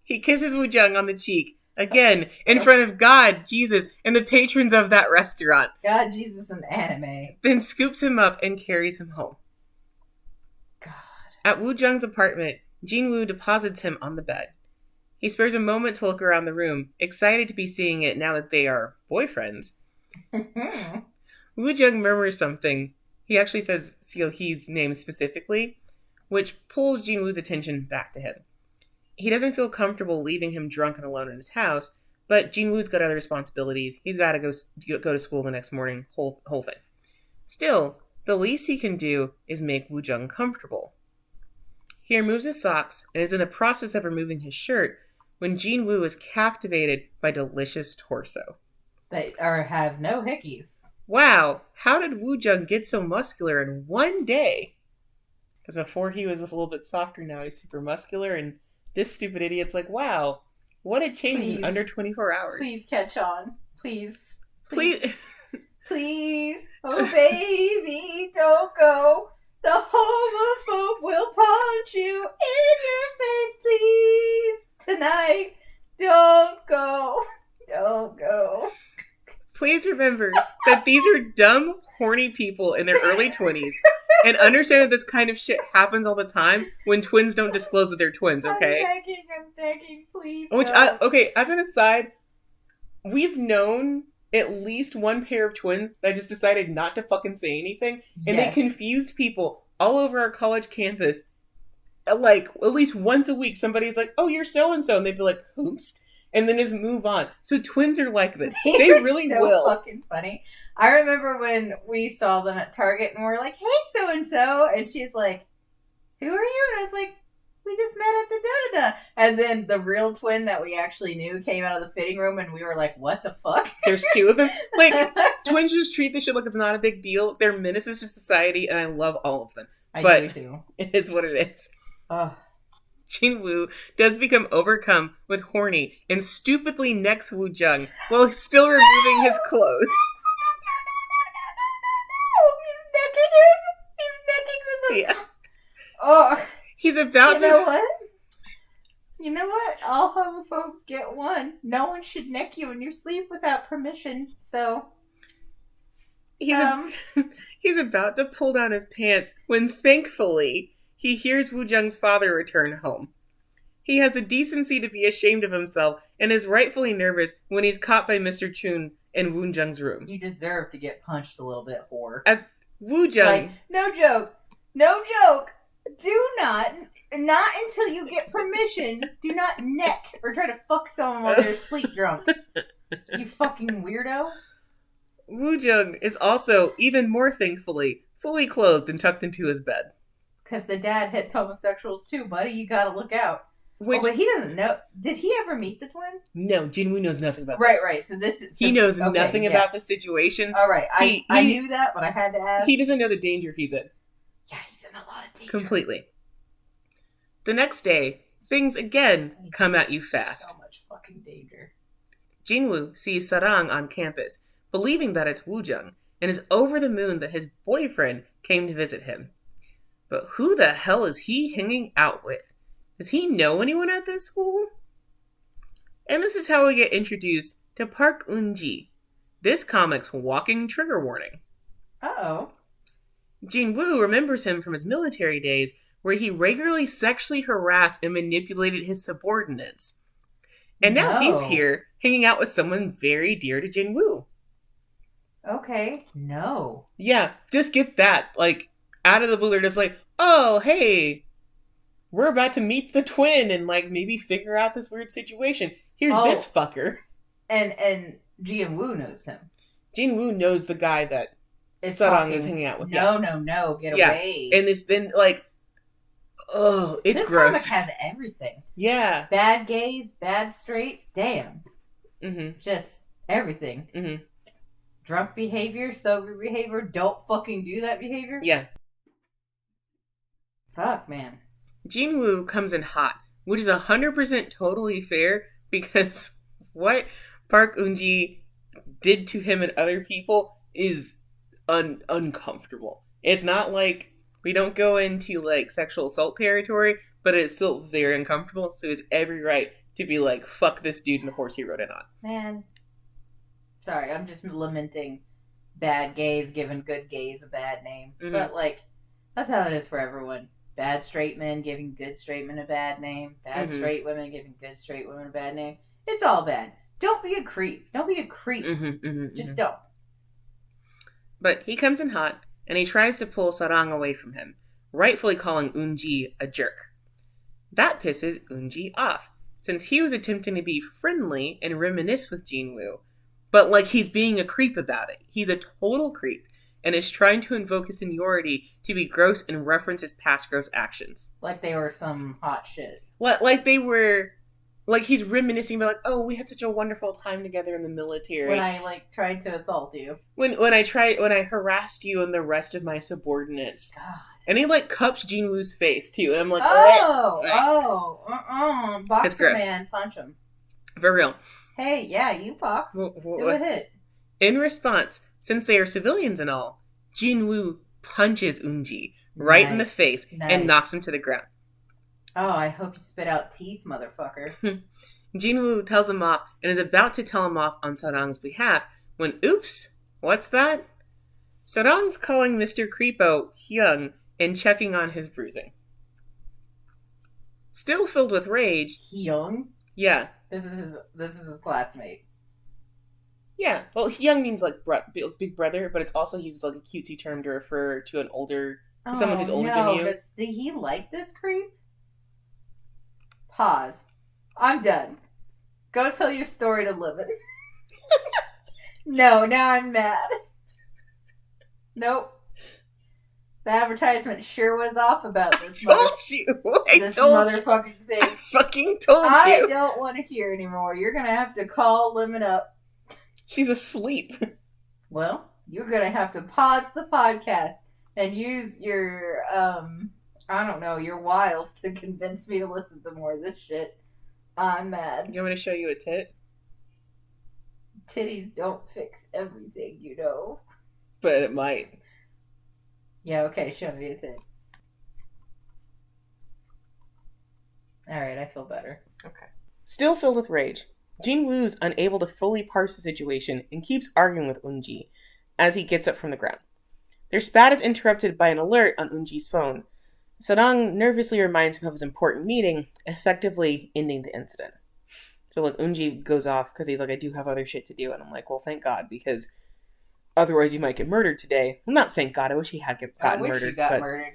He kisses Woojung on the cheek, again, in front of God, Jesus, and the patrons of that restaurant. God, Jesus, and anime. Then scoops him up and carries him home. God. At Woojung's apartment, Jinwoo deposits him on the bed. He spares a moment to look around the room, excited to be seeing it now that they are boyfriends. Woojung murmurs something. He actually says Seohee's name specifically, which pulls Jinwoo's attention back to him. He doesn't feel comfortable leaving him drunk and alone in his house, but Jinwoo's got other responsibilities. He's got to go to school the next morning, whole thing. Still, the least he can do is make Woojung comfortable. He removes his socks and is in the process of removing his shirt when Jinwoo is captivated by delicious torso. They have no hickeys. Wow, how did Woojung get so muscular in one day? Because before he was just a little bit softer, now he's super muscular, and this stupid idiot's like, wow, what a change in under 24 hours. Please catch on. Please. Please. Please. Oh, baby, don't go. The homophobe will punch you in your face, please. Tonight, don't go. Don't go. Please remember that these are dumb, horny people in their early 20s, and understand that this kind of shit happens all the time when twins don't disclose that they're twins, okay? I'm begging, please. Okay, as an aside, we've known at least one pair of twins that just decided not to fucking say anything, and they confused people all over our college campus. Like, at least once a week, somebody's like, oh, you're so-and-so, and they'd be like, oops. And then just move on. So twins are like this. They really so will. Fucking funny. I remember when we saw them at Target and we're like, "Hey, so and so," and she's like, "Who are you?" And I was like, "We just met at the da-da-da." And then the real twin that we actually knew came out of the fitting room, and we were like, "What the fuck?" There's two of them. Like, twins just treat this shit like it's not a big deal. They're menaces to society, and I love all of them. I but do too. It is what it is. Ugh. Jinwoo does become overcome with horny and stupidly necks Woojung while still removing his clothes. He's necking him. He's necking this. Yeah. Oh. He's about to. You know what? All homophobes get one. No one should neck you in your sleep without permission. So. He's he's about to pull down his pants when, thankfully, he hears Woojung's father return home. He has the decency to be ashamed of himself and is rightfully nervous when he's caught by Mr. Chun in Woojung's room. You deserve to get punched a little bit, whore. Woojung... Like, no joke. No joke. Do not until you get permission, do not neck or try to fuck someone while they're sleep drunk. You fucking weirdo. Woojung is also, even more thankfully, fully clothed and tucked into his bed. Because the dad hits homosexuals too, buddy. You gotta look out. Which, but he doesn't know. Did he ever meet the twin? No, Jinwoo knows nothing about this. Right. So this is... He knows nothing about the situation. All right. I knew that, but I had to ask. He doesn't know the danger he's in. Yeah, he's in a lot of danger. Completely. The next day, things again come at you fast. So much fucking danger. Jinwoo sees Sarang on campus, believing that it's Woojung, and is over the moon that his boyfriend came to visit him. But who the hell is he hanging out with? Does he know anyone at this school? And this is how we get introduced to Park Eun-ji, this comic's walking trigger warning. Uh-oh. Jinwoo remembers him from his military days, where he regularly sexually harassed and manipulated his subordinates. And now he's here, hanging out with someone very dear to Jinwoo. Okay. No. Yeah, just get that. Like, out of the blue, they're just like, oh, hey, we're about to meet the twin and, like, maybe figure out this weird situation. Here's this fucker. And Jinwoo knows him. Jinwoo knows the guy that Sarang is hanging out with. No, get away. And this then, like, oh, it's gross. This comic has everything. Yeah. Bad gays, bad straights, damn. Mm-hmm. Just everything. Mm-hmm. Drunk behavior, sober behavior, don't fucking do that behavior. Yeah. Fuck, man. Jinwoo comes in hot, which is 100% totally fair, because what Park Eun-ji did to him and other people is uncomfortable. It's not like we don't go into, like, sexual assault territory, but it's still very uncomfortable, so he has every right to be like, fuck this dude and the horse he rode in on. Man. Sorry, I'm just lamenting bad gays giving good gays a bad name. Mm-hmm. But, like, that's how it is for everyone. Bad straight men giving good straight men a bad name. Bad straight women giving good straight women a bad name. It's all bad. Don't be a creep. Don't be a creep. Just don't. But he comes in hot, and he tries to pull Sarang away from him, rightfully calling Eun-ji a jerk. That pisses Eun-ji off, since he was attempting to be friendly and reminisce with Jinwoo, but like he's being a creep about it. He's a total creep, and is trying to invoke his seniority to be gross and reference his past gross actions. Like they were some hot shit. Like they were... Like, he's reminiscing about, like, oh, we had such a wonderful time together in the military. When I, like, tried to assault you. When I harassed you and the rest of my subordinates. God. And he, like, cups Jinwoo's face, too. And I'm like, Boxer man, punch him. For real. Hey, yeah, you box. Do a hit. In response, since they are civilians and all, Jinwoo punches Eun-ji right in the face and knocks him to the ground. Oh, I hope you spit out teeth, motherfucker. Jinwoo tells him off and is about to tell him off on Sarang's behalf when, oops, what's that? Sarang's calling Mr. Creepo Hyung and checking on his bruising. Still filled with rage. Hyung? Yeah. This is his classmate. Yeah. Well, Hyung means, like, big brother, but it's also used like a cutesy term to refer to someone who's older than you. Did he like this creep? Pause. I'm done. Go tell your story to Livin. No, now I'm mad. Nope. The advertisement sure was off about this. I told you. Motherfucking thing. I fucking told you. I don't want to hear anymore. You're gonna have to call Lemon up. She's asleep. Well, you're gonna have to pause the podcast and use your I don't know, your wiles to convince me to listen to more of this shit. I'm mad. You want me to show you a tit? Titties don't fix everything, you know. But it might. Yeah, okay, show me a tit. Alright, I feel better. Okay. Still filled with rage, Jinwoo's unable to fully parse the situation and keeps arguing with Eun-ji. as he gets up from the ground. Their spat is interrupted by an alert on Eunji's phone. Sarang nervously reminds him of his important meeting, effectively ending the incident. So look, Eunji goes off because he's like, I do have other shit to do. And I'm like, well, thank God, because otherwise you might get murdered today. Well, not thank God. I wish he had gotten murdered. Murdered.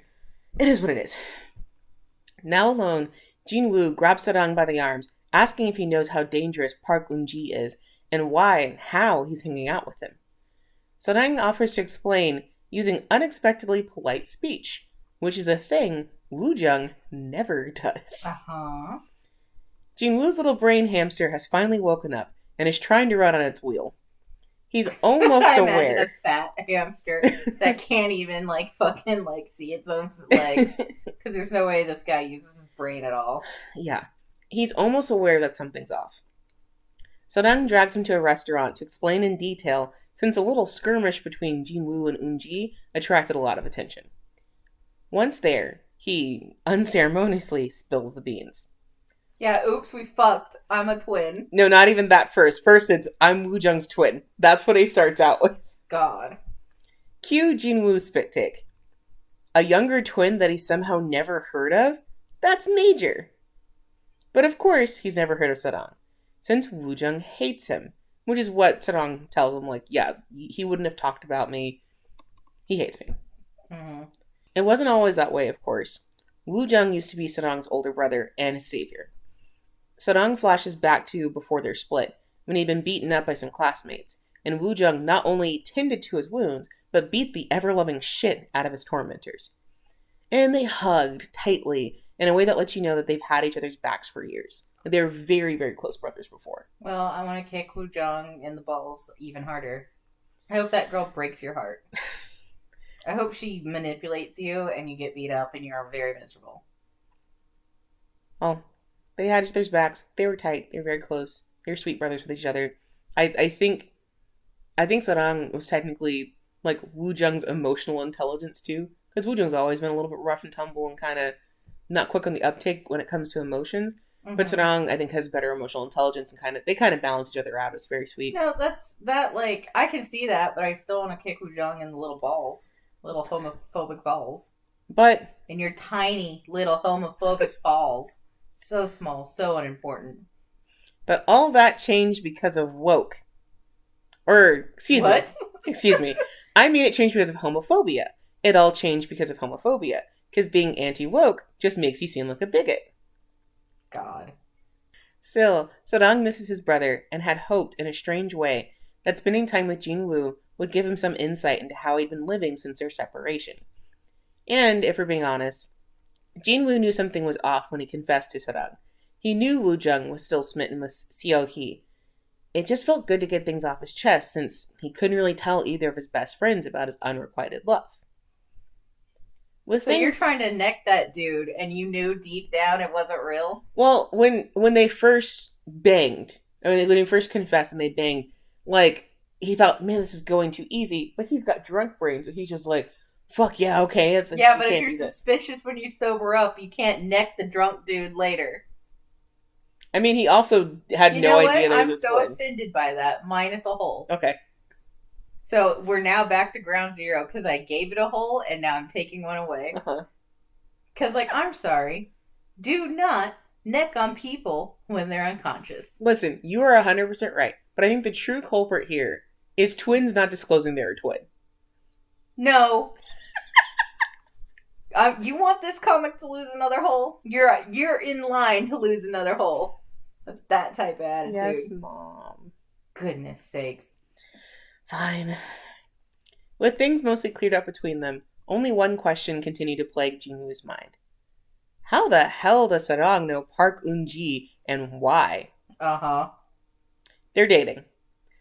It is what it is. Now alone, Jinwoo grabs Sarang by the arms, asking if he knows how dangerous Park Eunji is and why and how he's hanging out with him. Sarang offers to explain using unexpectedly polite speech, which is a thing Woojung never does. Uh-huh. Jinwoo's little brain hamster has finally woken up and is trying to run on its wheel. He's almost aware. A fat hamster that can't even fucking see its own legs because there's no way this guy uses his brain at all. Yeah, he's almost aware that something's off. Sarang drags him to a restaurant to explain in detail, since a little skirmish between Jinwoo and Eunji attracted a lot of attention. Once there, he unceremoniously spills the beans. Yeah, oops, we fucked. I'm a twin. No, not even that first. First, it's, I'm Woojung's twin. That's what he starts out with. God. Cue Jinwoo's spit take. A younger twin that he somehow never heard of? That's major. But of course, he's never heard of Sarang, since Woojung hates him, which is what Sarang tells him, yeah, he wouldn't have talked about me. He hates me. Mm-hmm. It wasn't always that way, of course. Woojung used to be Sarang's older brother and his savior. Sarang flashes back to before their split, when he'd been beaten up by some classmates, and Woojung not only tended to his wounds, but beat the ever-loving shit out of his tormentors. And they hugged tightly in a way that lets you know that they've had each other's backs for years. They were very, very close brothers before. Well, I want to kick Woojung in the balls even harder. I hope that girl breaks your heart. I hope she manipulates you and you get beat up and you're very miserable. Well, they had each other's backs. They were tight. They were very close. They were sweet brothers with each other. I think Sarang was technically Woojung's emotional intelligence too, because Woojung's always been a little bit rough and tumble and kind of not quick on the uptake when it comes to emotions. Mm-hmm. But Sarang, I think, has better emotional intelligence and they kind of balance each other out. It's very sweet. No, I can see that, but I still want to kick Woojung in the little balls, little homophobic balls. But in your tiny little homophobic balls. So small, so unimportant. But all that changed because of woke. Or, excuse me. I mean it changed because of homophobia. It all changed because of homophobia. Because being anti-woke just makes you seem like a bigot. God. Still, Sarang misses his brother and had hoped in a strange way that spending time with Jinwoo would give him some insight into how he'd been living since their separation. And, if we're being honest, Jinwoo knew something was off when he confessed to Sarang. He knew Woojung was still smitten with Seohee. It just felt good to get things off his chest since he couldn't really tell either of his best friends about his unrequited love. You're trying to neck that dude and you knew deep down it wasn't real? Well, when they first banged, when they first confessed and they banged, he thought, man, this is going too easy, but he's got drunk brain, so he's just fuck yeah, okay. But if you're suspicious when you sober up, you can't neck the drunk dude later. I mean, he also had no idea there was a twin. I'm so offended by that, minus a hole. Okay. So we're now back to ground zero because I gave it a hole and now I'm taking one away. Because, I'm sorry. Do not neck on people when they're unconscious. Listen, you are 100% right. But I think the true culprit here is twins not disclosing they're a twin. No. You want this comic to lose another hole? You're in line to lose another hole. With that type of attitude. Yes, Mom. Goodness sakes. Fine. With things mostly cleared up between them, only one question continued to plague Jinwoo's mind. How the hell does Sarang know Park Eunji and why? Uh-huh. They're dating.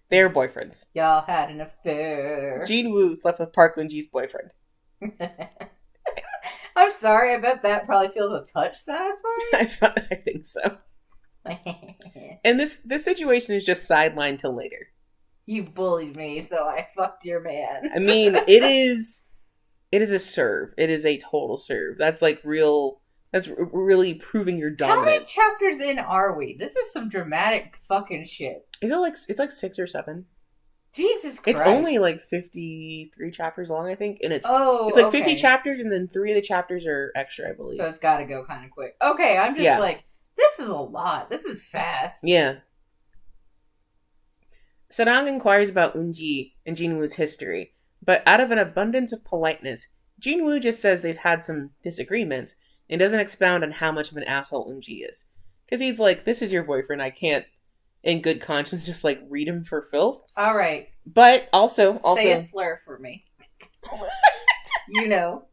They're boyfriends. Y'all had an affair. Jinwoo slept with Park Eunji's boyfriend. I'm sorry, I bet that probably feels a touch satisfying. I think so. And this situation is just sidelined till later. You bullied me, so I fucked your man. I mean, it is a serve. It is a total serve. That's that's really proving your dominance. How many chapters in are we? This is some dramatic fucking shit. Is it it's 6 or 7? Jesus Christ. It's only like 53 chapters long, I think, and it's like 50 okay. chapters, and then 3 of the chapters are extra, I believe. So it's got to go kind of quick. Okay, I'm just like, this is a lot. This is fast. Yeah. Sarang inquires about Eunji and Jinwoo's history, but out of an abundance of politeness, Jinwoo just says they've had some disagreements and doesn't expound on how much of an asshole Eunji is. Because he's like, this is your boyfriend, I can't, in good conscience, just like read him for filth. All right. But also... Say a slur for me. You know.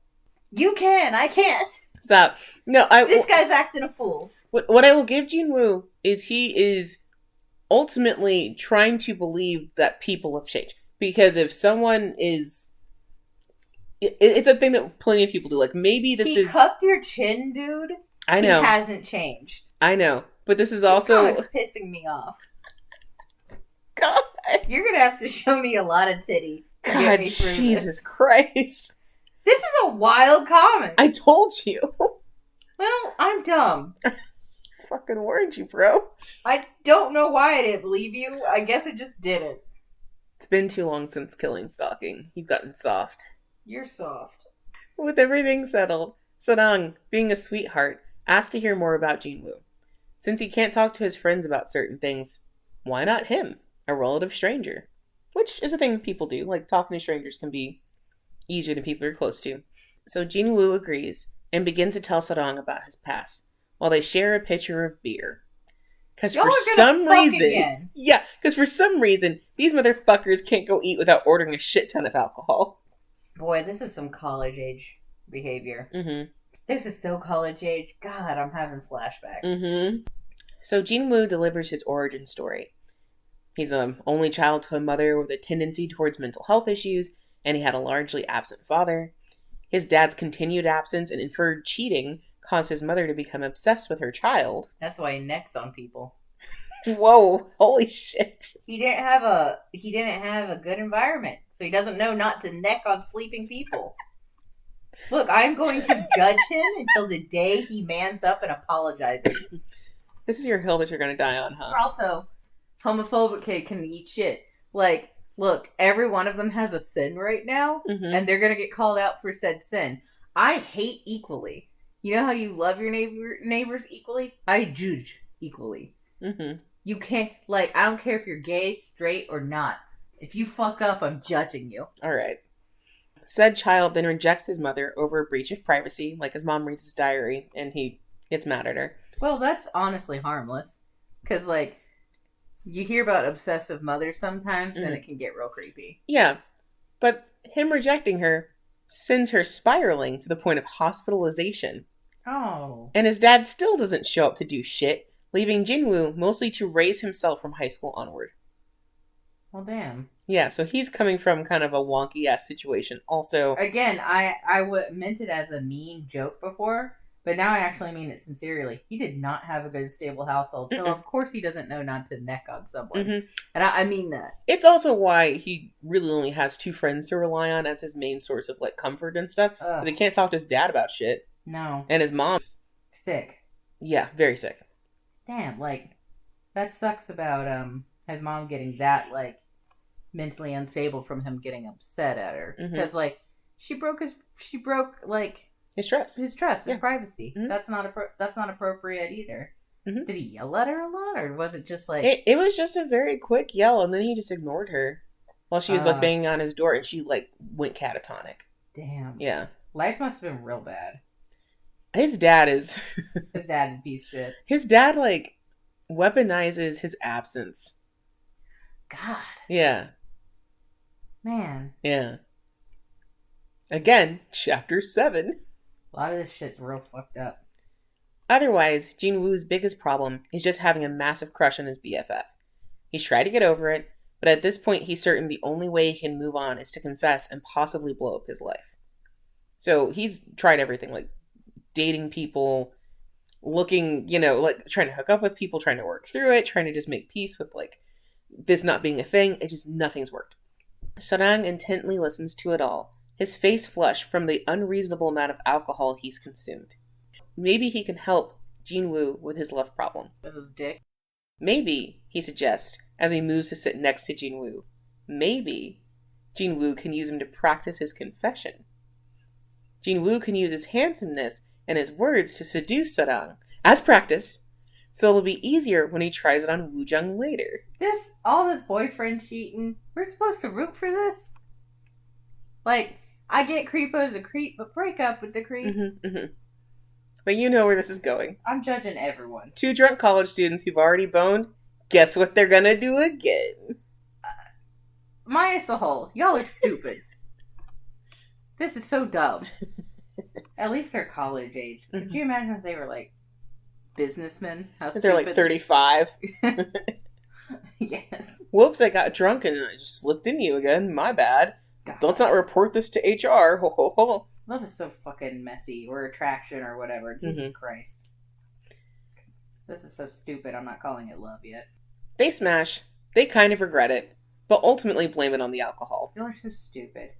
You can, I can't. Stop. No, This guy's acting a fool. What I will give Jinwoo is he is ultimately trying to believe that people have changed. Because if someone is... It's a thing that plenty of people do. Like, maybe this is... He cupped your chin, dude. I know. He hasn't changed. I know. But this is also... This comic's pissing me off. God. You're going to have to show me a lot of titty to God, get me through Jesus this. Christ. This is a wild comic. I told you. Well, I'm dumb. Fucking warned you, bro. I don't know why I didn't believe you. I guess I just didn't. It's been too long since killing stalking. You've gotten soft. You're soft. With everything settled, Sarang, being a sweetheart, asked to hear more about Jinwoo. Since he can't talk to his friends about certain things, why not him, a relative stranger? Which is a thing people do. Like, talking to strangers can be easier than people you're close to. So Jinwoo agrees and begins to tell Sarang about his past, while they share a pitcher of beer. Because for some reason... Yeah, because for some reason, these motherfuckers can't go eat without ordering a shit ton of alcohol. Boy, this is some college age behavior. Mm-hmm. This is so college age. God, I'm having flashbacks. Mm-hmm. So Jinwoo delivers his origin story. He's the only child to a mother with a tendency towards mental health issues, and he had a largely absent father. His dad's continued absence and inferred cheating caused his mother to become obsessed with her child. That's why he necks on people. Whoa, holy shit. He didn't have a good environment, so he doesn't know not to neck on sleeping people. Look, I'm going to judge him until the day he mans up and apologizes. This is your hill that you're going to die on, huh? Also, homophobic kid can eat shit. Like, look, every one of them has a sin right now, and they're going to get called out for said sin. I hate equally. You know how you love your neighbors equally? I judge equally. Mm-hmm. You can't, like, I don't care if you're gay, straight, or not. If you fuck up, I'm judging you. All right. Said child then rejects his mother over a breach of privacy, like his mom reads his diary, and he gets mad at her. Well, that's honestly harmless. Because, like, you hear about obsessive mothers sometimes, and it can get real creepy. Yeah. But him rejecting her sends her spiraling to the point of hospitalization. Oh. And his dad still doesn't show up to do shit, leaving Jinwoo mostly to raise himself from high school onward. Well, damn. Yeah, so he's coming from kind of a wonky-ass situation. Also... Again, I meant it as a mean joke before, but now I actually mean it sincerely. He did not have a good, stable household, so of course he doesn't know not to neck on someone. Mm-hmm. And I mean that. It's also why he really only has 2 friends to rely on as his main source of, like, comfort and stuff. Because he can't talk to his dad about shit. No. And his mom's... sick. Yeah, very sick. Damn, like, that sucks about his mom getting that, like, mentally unstable from him getting upset at her. Because, like, she broke, like... His trust. His privacy. Mm-hmm. That's not appropriate either. Mm-hmm. Did he yell at her a lot, or was it just, like... It was just a very quick yell, and then he just ignored her while she was, like, banging on his door, and she, like, went catatonic. Damn. Yeah. Life must have been real bad. His dad is... His dad is piece of shit. His dad, like, weaponizes his absence. God. Yeah. Man. Yeah. Again, chapter 7. A lot of this shit's real fucked up. Otherwise, Jinwoo's biggest problem is just having a massive crush on his BFF. He's tried to get over it, but at this point he's certain the only way he can move on is to confess and possibly blow up his life. So he's tried everything, like dating people, looking, like trying to hook up with people, trying to work through it, trying to just make peace with, like, this not being a thing. It just, nothing's worked. Sarang intently listens to it all, his face flushed from the unreasonable amount of alcohol he's consumed. Maybe he can help Jinwoo with his love problem. With his dick? Maybe, he suggests, as he moves to sit next to Jinwoo. maybe Jinwoo can use him to practice his confession. Jinwoo can use his handsomeness and his words to seduce Sarang as practice, so it'll be easier when he tries it on Woojung later. All this boyfriend cheating, we're supposed to root for this? Like, I get Creepo's a creep, but break up with the creep. But you know where this is going. I'm judging everyone. 2 drunk college students who've already boned, guess what they're gonna do again? Maya Seohee, y'all are stupid. This is so dumb. At least they're college age. Could you imagine if they were like businessmen? How stupid. They're like 35. Yes. Whoops, I got drunk and I just slipped into you again. My bad. God. Let's not report this to HR. Ho ho ho. Love is so fucking messy. Or attraction or whatever. Jesus Christ. This is so stupid. I'm not calling it love yet. They smash. They kind of regret it, but ultimately blame it on the alcohol. Y'all are so stupid.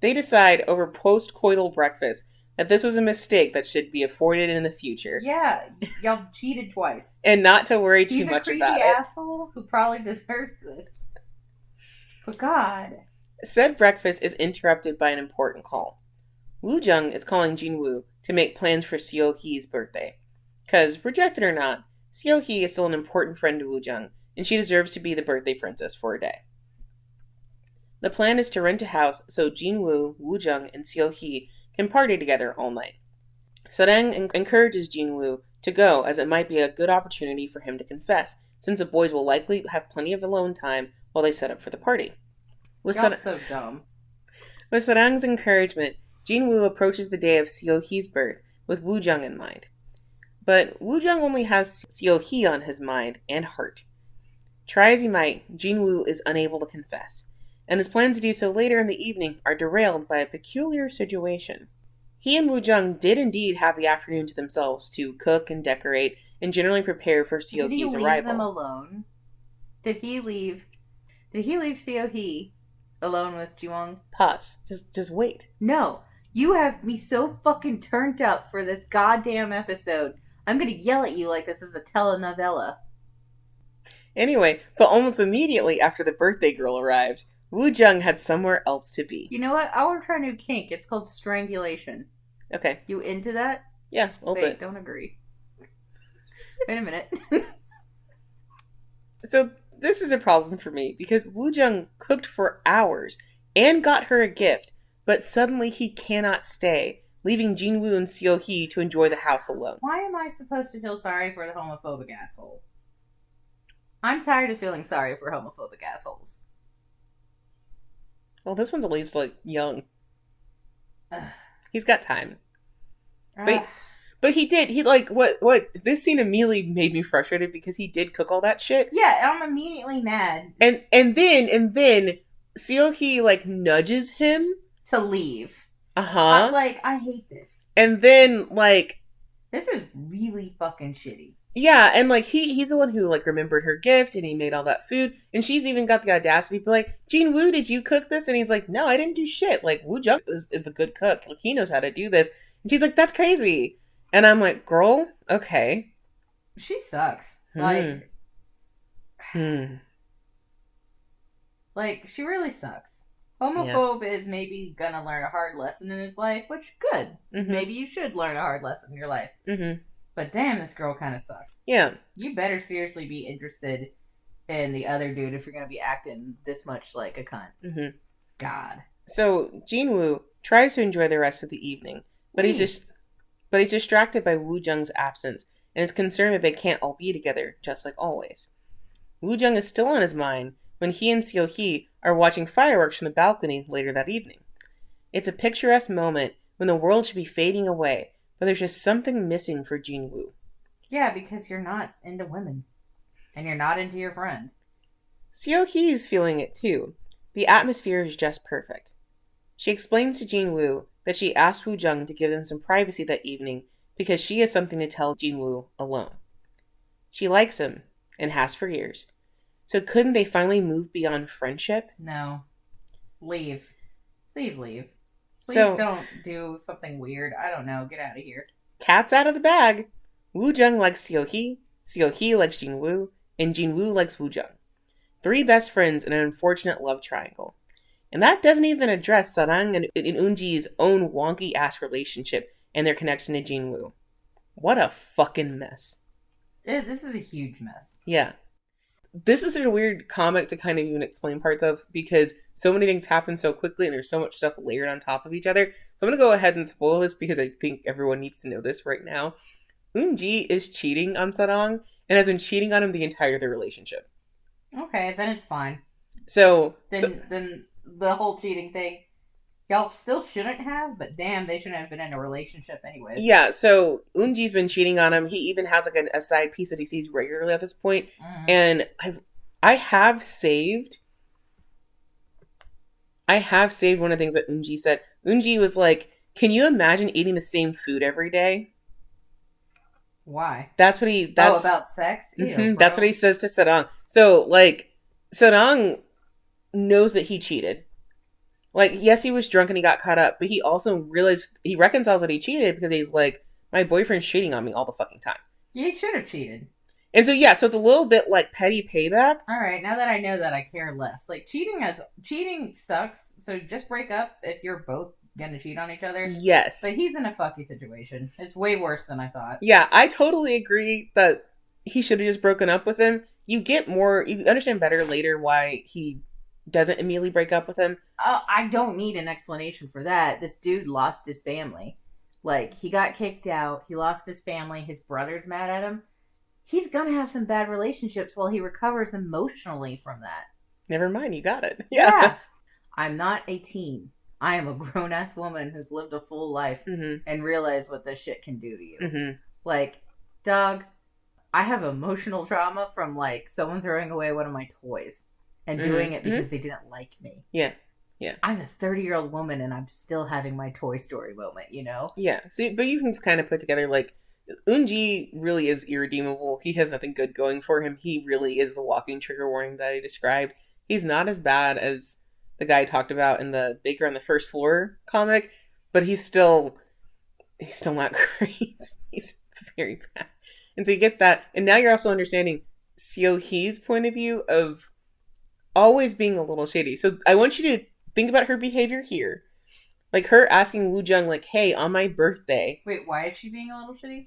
They decide over post-coital breakfast that this was a mistake that should be avoided in the future. Yeah, y'all cheated twice. And not to worry too much about it. He's a creepy asshole who probably deserves this. But God. Said breakfast is interrupted by an important call. Woojung is calling Jinwoo to make plans for Seohee's birthday. Because, rejected or not, Seohee is still an important friend to Woojung, and she deserves to be the birthday princess for a day. The plan is to rent a house so Jinwoo, Woojung, and Seohee can party together all night. Sarang encourages Jinwoo to go, as it might be a good opportunity for him to confess, since the boys will likely have plenty of alone time while they set up for the party. Y'all so dumb. With Sarang's encouragement, Jinwoo approaches the day of Seohee's birth with Woojung in mind. But Woojung only has Seohee on his mind and heart. Try as he might, Jinwoo is unable to confess, and his plans to do so later in the evening are derailed by a peculiar situation. He and Woojung did indeed have the afternoon to themselves to cook and decorate and generally prepare for Seohee's arrival. Did he leave them alone? Did he leave Seohee alone with Jiwon? Pause. Just wait. No. You have me so fucking turned up for this goddamn episode. I'm gonna yell at you like this is a telenovela. Anyway, but almost immediately after the birthday girl arrived, Woojung had somewhere else to be. You know what? I want to try a new kink. It's called strangulation. Okay. You into that? Yeah, a little bit. Don't agree. Wait a minute. So this is a problem for me because Woojung cooked for hours and got her a gift, but suddenly he cannot stay, leaving Jinwoo and Seohee to enjoy the house alone. Why am I supposed to feel sorry for the homophobic asshole? I'm tired of feeling sorry for homophobic assholes. Well, this one's at least, young. He's got time. But he did. This scene immediately made me frustrated because he did cook all that shit. Yeah, I'm immediately mad. And then Seohee, nudges him to leave. Uh-huh. I hate this. And then, this is really fucking shitty. Yeah, and, he's the one who, remembered her gift, and he made all that food, and she's even got the audacity to be like, Jinwoo, did you cook this? And he's like, no, I didn't do shit. Woojung is the good cook. He knows how to do this. And she's like, that's crazy. And I'm like, girl, okay. She sucks. She really sucks. Homophobe is maybe gonna learn a hard lesson in his life, which, good. Mm-hmm. Maybe you should learn a hard lesson in your life. Mm-hmm. But damn, this girl kind of sucks. Yeah. You better seriously be interested in the other dude if you're going to be acting this much like a cunt. Mm-hmm. God. So, Jinwoo tries to enjoy the rest of the evening, but he's distracted by Woojung's absence and is concerned that they can't all be together, just like always. Woojung is still on his mind when he and Seohee are watching fireworks from the balcony later that evening. It's a picturesque moment when the world should be fading away, but there's just something missing for Jinwoo. Yeah, because you're not into women. And you're not into your friend. Seohee's feeling it too. The atmosphere is just perfect. She explains to Jinwoo that she asked Woojung to give them some privacy that evening because she has something to tell Jinwoo alone. She likes him, and has for years. So couldn't they finally move beyond friendship? No. Leave. Please leave. Please don't do something weird. I don't know. Get out of here. Cat's out of the bag. Woojung likes Seohee, Seohee likes Jinwoo, and Jinwoo likes Woojung. Three best friends in an unfortunate love triangle. And that doesn't even address Sarang and Eunji's own wonky-ass relationship and their connection to Jinwoo. What a fucking mess. This is a huge mess. Yeah. This is such a weird comic to kind of even explain parts of because so many things happen so quickly and there's so much stuff layered on top of each other. So I'm going to go ahead and spoil this because I think everyone needs to know this right now. Eunji is cheating on Sarang and has been cheating on him the entire of their relationship. Okay, then it's fine. Then the whole cheating thing, y'all still shouldn't have, but damn, they shouldn't have been in a relationship anyways. Yeah, so Eunji's been cheating on him. He even has like a side piece that he sees regularly at this point. Mm-hmm. And I have saved one of the things that Eunji said. Eunji was like, "Can you imagine eating the same food every day?" Why? That's about sex? Ew, that's what he says to Sarang. So, like, Sarang knows that he cheated. Like, yes, he was drunk and he got caught up, but he also realized, he reconciles that he cheated because he's like, my boyfriend's cheating on me all the fucking time. He should have cheated. And so, yeah, so it's a little bit like petty payback. Alright, now that I know that, I care less. Like, cheating sucks, so just break up if you're both gonna cheat on each other. Yes. But he's in a fucky situation. It's way worse than I thought. Yeah, I totally agree that he should have just broken up with him. You understand better later why he doesn't immediately break up with him. I don't need an explanation for that. This dude lost his family. Like, he got kicked out. He lost his family. His brother's mad at him. He's gonna have some bad relationships while he recovers emotionally from that. Never mind, you got it. Yeah. I'm not a teen. I am a grown-ass woman who's lived a full life and realized what this shit can do to you. Mm-hmm. Like, dog, I have emotional trauma from, like, someone throwing away one of my toys and doing it because they didn't like me. Yeah. Yeah. I'm a 30-year-old woman and I'm still having my Toy Story moment, you know? Yeah. So, but you can just kind of put together, like, Eunji really is irredeemable. He has nothing good going for him. He really is the walking trigger warning that I described. He's not as bad as the guy I talked about in the Baker on the First Floor comic, but he's still not great. He's very bad. And so you get that. And now you're also understanding Seohee's point of view of always being a little shady. So I want you to think about her behavior here. Like her asking Woojung, like, hey, on my birthday. Wait, why is she being a little shitty?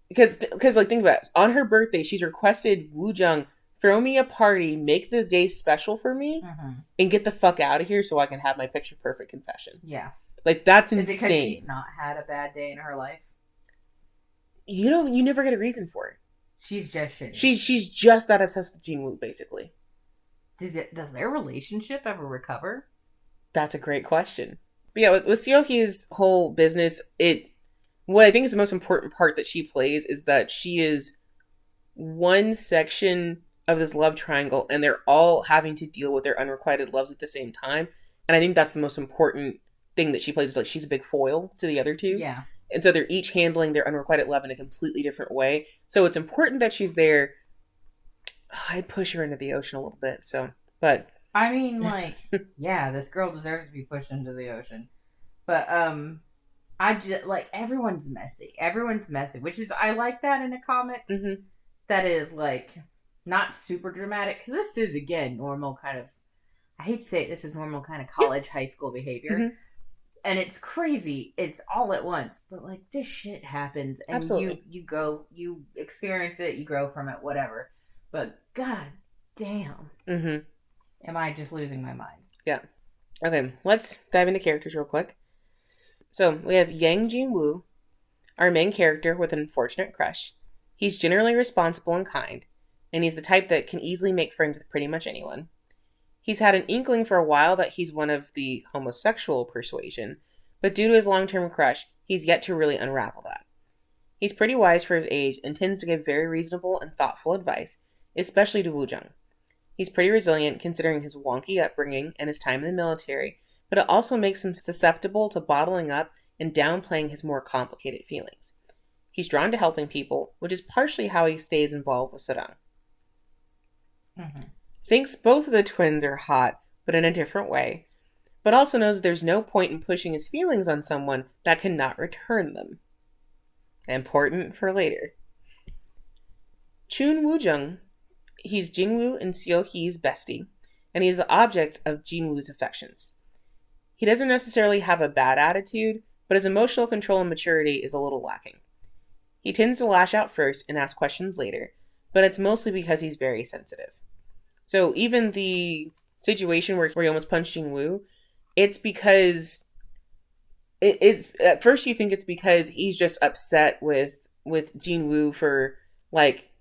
Because like, think about it. On her birthday, she's requested Woojung, throw me a party, make the day special for me, and get the fuck out of here so I can have my picture perfect confession. Yeah. Like, that's insane. Is it because she's not had a bad day in her life? You never get a reason for it. She's just shitty. She's just that obsessed with Jinwoo, basically. Does their relationship ever recover? That's a great question. But yeah, with Seohee's whole business, what I think is the most important part that she plays is that she is one section of this love triangle, and they're all having to deal with their unrequited loves at the same time. And I think that's the most important thing that she plays, is like she's a big foil to the other two. Yeah. And so they're each handling their unrequited love in a completely different way. So it's important that she's there. I'd push her into the ocean a little bit, but... I mean, like, yeah, this girl deserves to be pushed into the ocean. But, I just, like, everyone's messy. Everyone's messy, which is, I like that in a comic that is, like, not super dramatic. Because this is, again, normal kind of, I hate to say it, this is normal kind of college, high school behavior. And it's crazy. It's all at once. But, like, this shit happens. And absolutely. You experience it, you grow from it, whatever. But, god damn. Am I just losing my mind? Yeah. Okay, let's dive into characters real quick. So, we have Yang Jinwoo, our main character with an unfortunate crush. He's generally responsible and kind, and he's the type that can easily make friends with pretty much anyone. He's had an inkling for a while that he's one of the homosexual persuasion, but due to his long-term crush, he's yet to really unravel that. He's pretty wise for his age and tends to give very reasonable and thoughtful advice, especially to Woojung. He's pretty resilient considering his wonky upbringing and his time in the military, but it also makes him susceptible to bottling up and downplaying his more complicated feelings. He's drawn to helping people, which is partially how he stays involved with Sarang. Thinks both of the twins are hot, but in a different way, but also knows there's no point in pushing his feelings on someone that cannot return them. Important for later. Chun Woojung, He's Jinwoo and Seohee's bestie, and he's the object of Jinwoo's affections. He doesn't necessarily have a bad attitude, but his emotional control and maturity is a little lacking. He tends to lash out first and ask questions later, but it's mostly because he's very sensitive. So even the situation where he almost punched Jinwoo, it's because it's at first you think it's because he's just upset with Jinwoo for like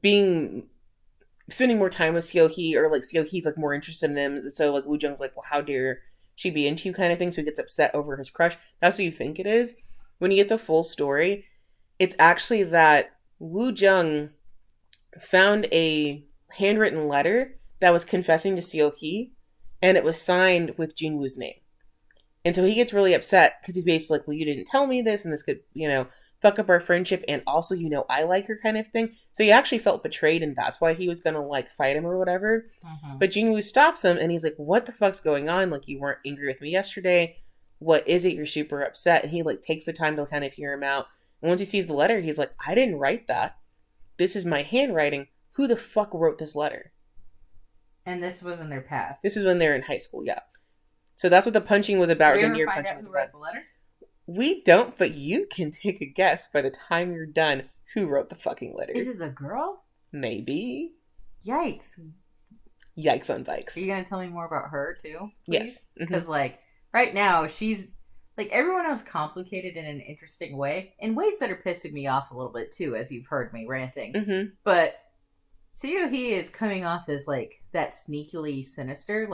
spending more time with Seohee, or like Seohee's like more interested in him. So like Woojung's like, well, how dare she be into you kind of thing. So he gets upset over his crush. That's what you think it is. When you get the full story, it's actually that Woojung found a handwritten letter that was confessing to Seohee, and it was signed with Jinwoo's name. And so he gets really upset because he's basically like, well, you didn't tell me this, and this could, fuck up our friendship, and also, I like her kind of thing. So he actually felt betrayed, and that's why he was gonna, like, fight him or whatever. Mm-hmm. But Jinwoo stops him, and he's like, what the fuck's going on? Like, you weren't angry with me yesterday. What is it? You're super upset. And he, like, takes the time to kind of hear him out. And once he sees the letter, he's like, I didn't write that. This is my handwriting. Who the fuck wrote this letter? And this was in their past. This is when they're in high school, yeah. So that's what the punching was about. Did we ever find out who wrote the letter? We don't, but you can take a guess by the time you're done who wrote the fucking letter. Is it the girl? Maybe. Yikes. Yikes on bikes. Are you going to tell me more about her, too? Please? Yes. Because, right now, she's, everyone else complicated in an interesting way. In ways that are pissing me off a little bit, too, as you've heard me ranting. Mm-hmm. But Seohee is coming off as, that sneakily sinister.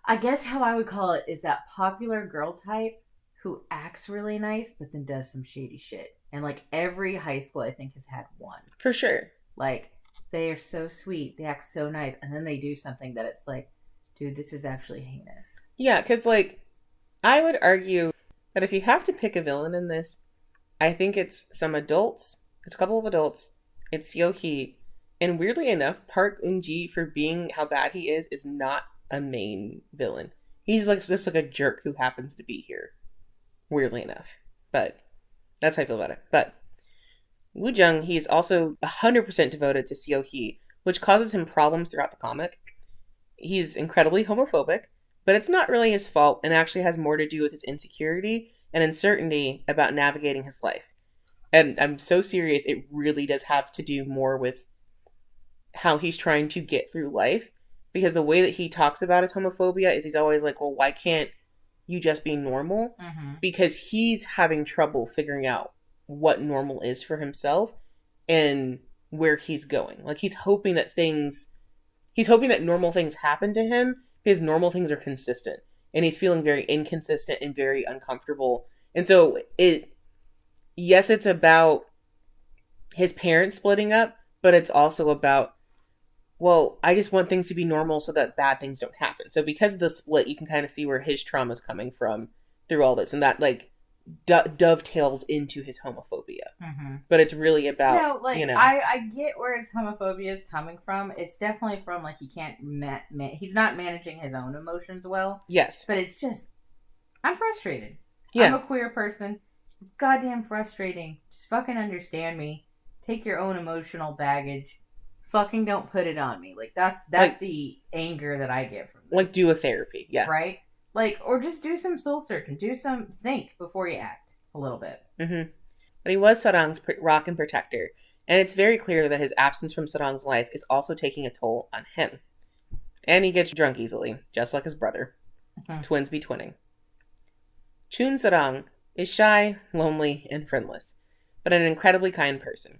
I guess how I would call it is that popular girl type who acts really nice, but then does some shady shit. And, every high school, I think, has had one. For sure. They are so sweet. They act so nice. And then they do something that it's dude, this is actually heinous. Yeah, because, I would argue that if you have to pick a villain in this, I think it's some adults. It's a couple of adults. It's Seohee. And weirdly enough, Park Eun-ji, for being how bad he is not a main villain. He's, just a jerk who happens to be here. Weirdly enough. But that's how I feel about it. But Woojung, he's also 100% devoted to Seohee, which causes him problems throughout the comic. He's incredibly homophobic, but it's not really his fault and actually has more to do with his insecurity and uncertainty about navigating his life. And I'm so serious, it really does have to do more with how he's trying to get through life. Because the way that he talks about his homophobia is he's always like, well, why can't you just be normal? Mm-hmm. Because he's having trouble figuring out what normal is for himself and where he's going. He's hoping that normal things happen to him because normal things are consistent. And he's feeling very inconsistent and very uncomfortable. And so it's about his parents splitting up, but it's also about, well, I just want things to be normal so that bad things don't happen. So because of the split, you can kind of see where his trauma is coming from through all this. And that, dovetails into his homophobia. Mm-hmm. But it's really about, I get where his homophobia is coming from. It's definitely from, he can't, he's not managing his own emotions well. Yes. But it's just, I'm frustrated. Yeah. I'm a queer person. It's goddamn frustrating. Just fucking understand me. Take your own emotional baggage. Fucking don't put it on me. That's the anger that I get from this. Do a therapy, yeah. Right? Or just do some soul searching. Think before you act a little bit. Mm-hmm. But he was Sarang's rock and protector, and it's very clear that his absence from Sarang's life is also taking a toll on him. And he gets drunk easily, just like his brother. Mm-hmm. Twins be twinning. Chun Sarang is shy, lonely, and friendless, but an incredibly kind person.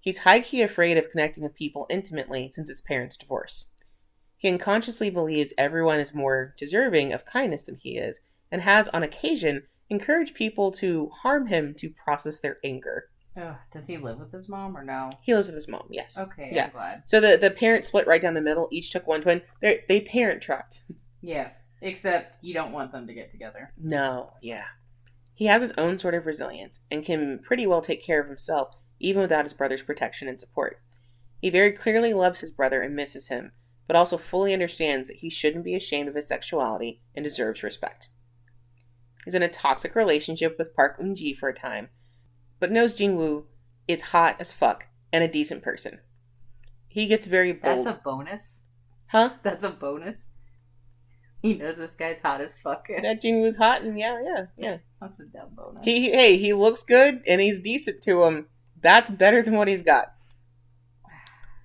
He's high-key afraid of connecting with people intimately since his parents' divorce. He unconsciously believes everyone is more deserving of kindness than he is, and has, on occasion, encouraged people to harm him to process their anger. Ugh, does he live with his mom or no? He lives with his mom, yes. Okay, yeah. I'm glad. So the parents split right down the middle, each took one twin. They parent-trapped. Yeah, except you don't want them to get together. No, yeah. He has his own sort of resilience, and can pretty well take care of himself, even without his brother's protection and support. He very clearly loves his brother and misses him, but also fully understands that he shouldn't be ashamed of his sexuality and deserves respect. He's in a toxic relationship with Park Eun-ji for a time, but knows Jinwoo is hot as fuck and a decent person. He gets very bold. That's a bonus. Huh? That's a bonus. He knows this guy's hot as fuck. That Jinwoo's hot, and yeah. That's a dumb bonus. He looks good, and he's decent to him. That's better than what he's got.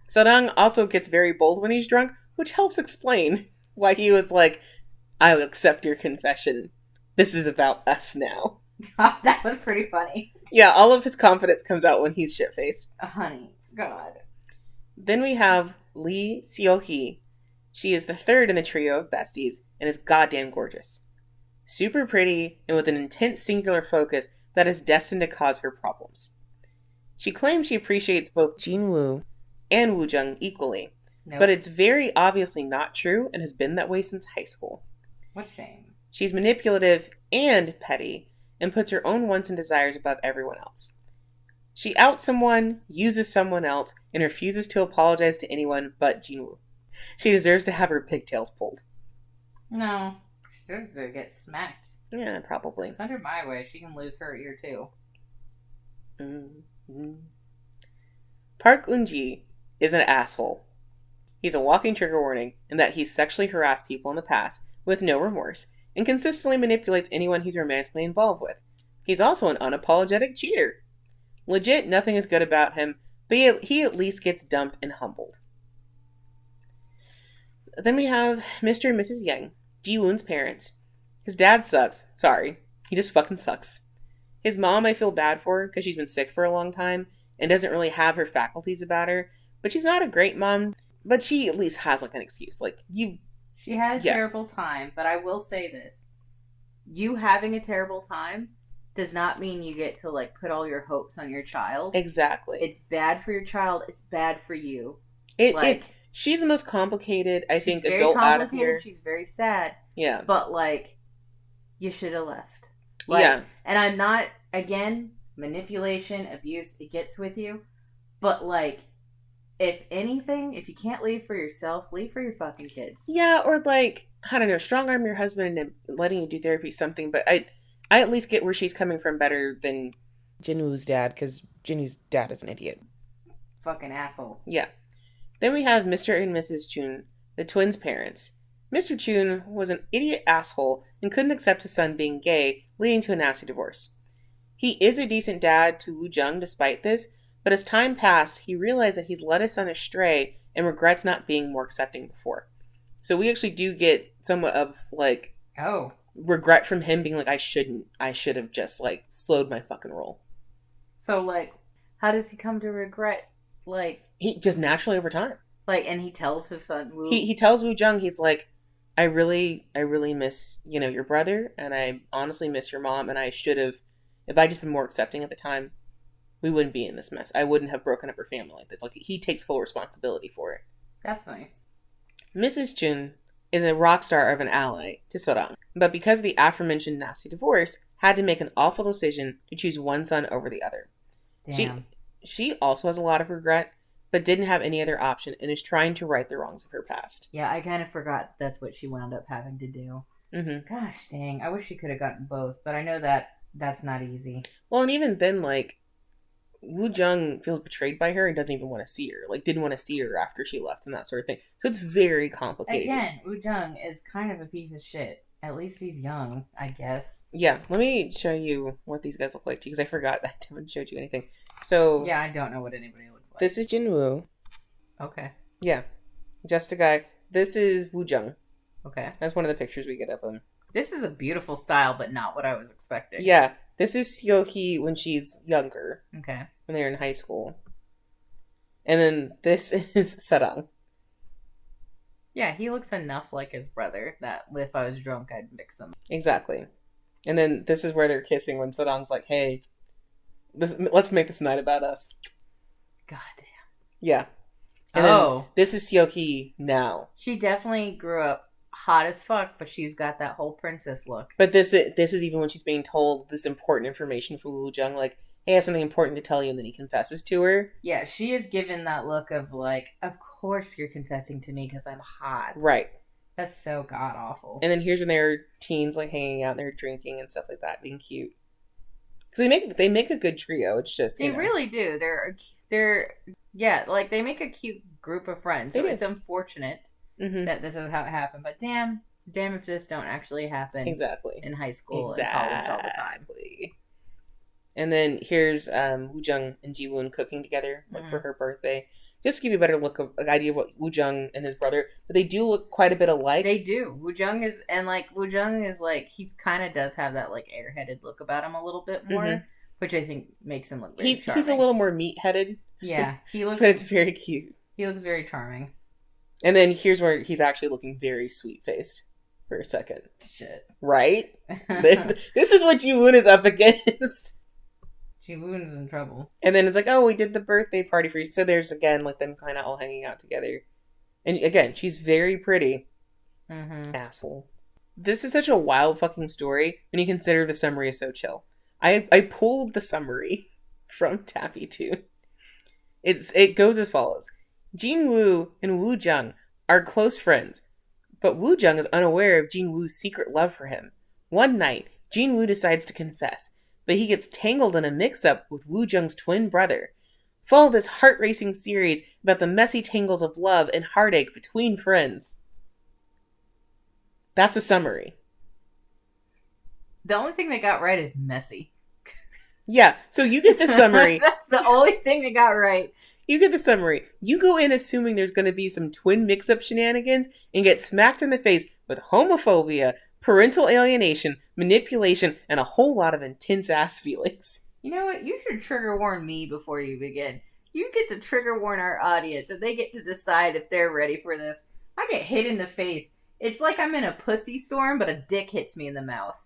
Sedang also gets very bold when he's drunk, which helps explain why he was like, I'll accept your confession. This is about us now. That was pretty funny. Yeah, all of his confidence comes out when he's shit-faced. Honey, God. Then we have Lee Seohee. She is the third in the trio of besties and is goddamn gorgeous. Super pretty and with an intense singular focus that is destined to cause her problems. She claims she appreciates both Jinwoo and Woojung equally, but it's very obviously not true and has been that way since high school. What shame. She's manipulative and petty and puts her own wants and desires above everyone else. She outs someone, uses someone else, and refuses to apologize to anyone but Jinwoo. She deserves to have her pigtails pulled. No. She deserves to get smacked. Yeah, probably. Send her my way. She can lose her ear too. Mm-hmm. Park Eun-ji is an asshole. He's a walking trigger warning in that he's sexually harassed people in the past with no remorse and consistently manipulates anyone he's romantically involved with. He's also an unapologetic cheater. Legit, nothing is good about him, but he at least gets dumped and humbled. Then we have Mr. and Mrs. Yang, Ji-woon's parents. His dad sucks. Sorry. He just fucking sucks. His mom I feel bad for because she's been sick for a long time and doesn't really have her faculties about her, but she's not a great mom, but she at least has like an excuse. She had a terrible time, but I will say this. You having a terrible time does not mean you get to like put all your hopes on your child. Exactly. It's bad for your child. It's bad for you. She's the most complicated, I think, adult out of here. She's very sad. Yeah. But like, you should have left. Yeah. And I'm not, again, manipulation, abuse, it gets with you. But like, if anything, if you can't leave for yourself, leave for your fucking kids. Yeah, or like, I don't know, strong arm your husband and letting you do therapy something, but I at least get where she's coming from better than Jinwoo's dad, because Jinwoo's dad is an idiot. Fucking asshole. Yeah. Then we have Mr. and Mrs. Chun, the twins' parents. Mr. Chun was an idiot asshole and couldn't accept his son being gay, leading to a nasty divorce. He is a decent dad to Woojung despite this, but as time passed, he realized that he's led his son astray and regrets not being more accepting before. So we actually do get somewhat of, like, regret from him being like, I should have just, like, slowed my fucking roll. So, like, how does he come to regret, like... He just naturally over time. Like, and he tells his son, Woo... He tells Woojung, he's like, I really miss, your brother, and I honestly miss your mom, and I should have, if I just been more accepting at the time, we wouldn't be in this mess. I wouldn't have broken up her family like this. Like, he takes full responsibility for it. That's nice. Mrs. Chun is a rock star of an ally to Sorang, but because of the aforementioned nasty divorce, had to make an awful decision to choose one son over the other. Damn. She also has a lot of regret, but didn't have any other option and is trying to right the wrongs of her past. Yeah, I kind of forgot that's what she wound up having to do. Mm-hmm. Gosh dang, I wish she could have gotten both, but I know that's not easy. Well, and even then, like, Woojung feels betrayed by her and doesn't even want to see her. Like, didn't want to see her after she left and that sort of thing. So it's very complicated. Again, Woojung is kind of a piece of shit. At least he's young, I guess. Yeah, let me show you what these guys look like to you, because I forgot I haven't showed you anything. So yeah, I don't know what anybody looks like. This is Jinwoo. Okay. Yeah, just a guy. This is Woojung. Okay. That's one of the pictures we get of him. This is a beautiful style, but not what I was expecting. Yeah, this is Seohee when she's younger. Okay. When they're in high school. And then this is Sarang. Yeah, he looks enough like his brother that if I was drunk, I'd mix them. Exactly. And then this is where they're kissing when Sarang's like, hey, let's make this night about us. God damn. Yeah. And then this is Seohee now. She definitely grew up hot as fuck, but she's got that whole princess look. But this is even when she's being told this important information from Woojung, like, hey, I have something important to tell you, and then he confesses to her. Yeah, she is given that look of like, of course you're confessing to me because I'm hot. Right. That's so god awful. And then here's when they're teens, like hanging out, they're drinking and stuff like that, being cute. Because they make a good trio. It's just they really do. They're Yeah, like they make a cute group of friends. They So do. it's unfortunate that this is how it happened. But damn if this don't actually happen Exactly. in high school and college all the time. And then here's Woojung and Jiwoon cooking together for her birthday. Just to give you a better idea of what Woojung and his brother, but they do look quite a bit alike. They do. Woojung is like, he kind of does have that like airheaded look about him a little bit more, which I think makes him look very charming. He's a little more meat-headed. Yeah, he looks. But it's very cute. He looks very charming. And then here's where he's actually looking very sweet-faced for a second. Shit. Right? This is what Jiwoon is up against. Jinwoo is in trouble. And then it's like, oh, we did the birthday party for you. So there's, again, like, them kind of all hanging out together. And, again, she's very pretty. Asshole. This is such a wild fucking story when you consider the summary is so chill. I pulled the summary from Tappy 2. It goes as follows. Jinwoo and Woojung are close friends, but Woojung is unaware of Jinwoo's secret love for him. One night, Jinwoo decides to confess, but he gets tangled in a mix-up with Woojung's twin brother. Follow this heart-racing series about the messy tangles of love and heartache between friends. That's a summary. The only thing they got right is messy. Yeah, so you get the summary. That's the only thing they got right. You get the summary. You go in assuming there's going to be some twin mix-up shenanigans and get smacked in the face with homophobia, parental alienation, manipulation, and a whole lot of intense ass feelings. You know what? You should trigger warn me before you begin. You get to trigger warn our audience, and they get to decide if they're ready for this. I get hit in the face. It's like I'm in a pussy storm, but a dick hits me in the mouth.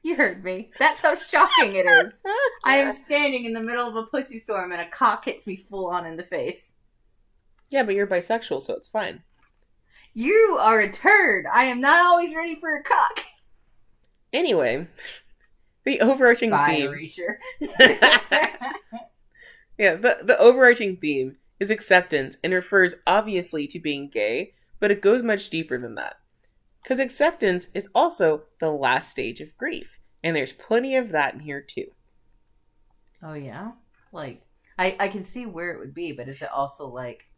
You heard me. That's how shocking it is. I am standing in the middle of a pussy storm and a cock hits me full on in the face. Yeah, but you're bisexual, so it's fine. You are a turd. I am not always ready for a cock. Anyway, the overarching theme... Erasure. Yeah, the overarching theme is acceptance and refers obviously to being gay, but it goes much deeper than that. Because acceptance is also the last stage of grief. And there's plenty of that in here too. Oh yeah? Like, I can see where it would be, but is it also like